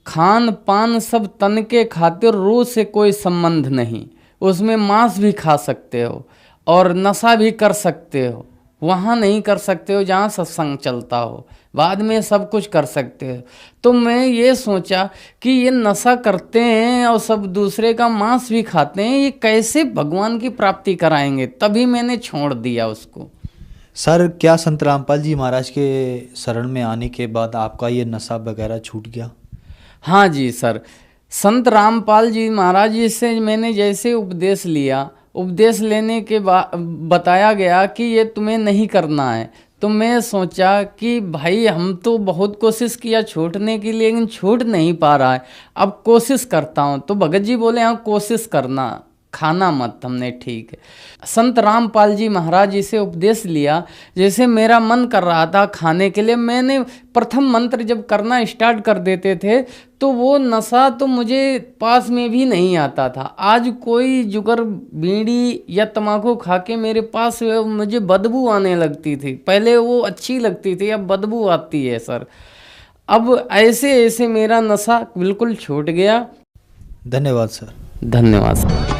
[SPEAKER 8] खान पान सब तन के खातिर, रूह से कोई संबंध नहीं। उसमें मांस भी खा सकते हो और नशा भी कर सकते हो। वहाँ नहीं कर सकते हो जहाँ सत्संग चलता हो, बाद में सब कुछ कर सकते हो। तो मैं ये सोचा कि ये नशा करते हैं और सब दूसरे का मांस भी खाते हैं, ये कैसे भगवान की प्राप्ति कराएंगे? तभी मैंने छोड़ दिया उसको।
[SPEAKER 4] सर, क्या संत रामपाल जी महाराज के शरण में आने के बाद आपका ये नशा वगैरह छूट गया?
[SPEAKER 8] हाँ जी सर, संत रामपाल जी महाराज जी से मैंने जैसे उपदेश लिया, उपदेश लेने के बाद बताया गया कि ये तुम्हें नहीं करना है, तो मैं सोचा कि भाई हम तो बहुत कोशिश किया छूटने की, लेकिन छूट नहीं पा रहा है, अब कोशिश करता हूँ। तो भगत जी बोले हाँ कोशिश करना, खाना मत। हमने ठीक है। संत रामपाल जी महाराज जी से उपदेश लिया। जैसे मेरा मन कर रहा था खाने के लिए, मैंने प्रथम मंत्र जब करना स्टार्ट कर देते थे तो वो नशा तो मुझे पास में भी नहीं आता था। आज कोई जुगर बीड़ी या तम्बाकू खा के मेरे पास मुझे बदबू आने लगती थी। पहले वो अच्छी लगती थी, अब बदबू आती है सर। अब ऐसे ऐसे मेरा नशा बिल्कुल छूट गया।
[SPEAKER 4] धन्यवाद सर।
[SPEAKER 8] धन्यवाद सर।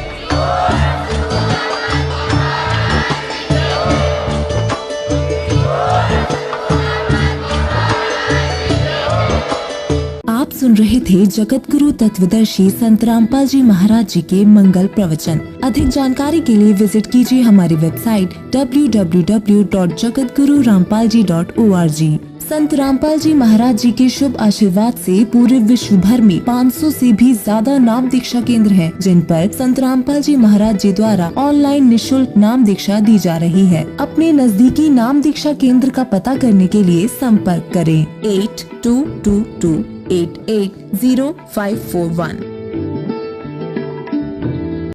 [SPEAKER 9] आप सुन रहे थे जगत गुरु तत्वदर्शी संत रामपाल जी महाराज जी के मंगल प्रवचन। अधिक जानकारी के लिए विजिट कीजिए हमारी वेबसाइट www.jagatgururampalji.org। संत रामपाल जी महाराज जी के शुभ आशीर्वाद से पूरे विश्व भर में 500 से भी ज्यादा नाम दीक्षा केंद्र हैं, जिन पर संत रामपाल जी महाराज जी द्वारा ऑनलाइन निशुल्क नाम दीक्षा दी जा रही है। अपने नजदीकी नाम दीक्षा केंद्र का पता करने के लिए संपर्क करें 8222880541।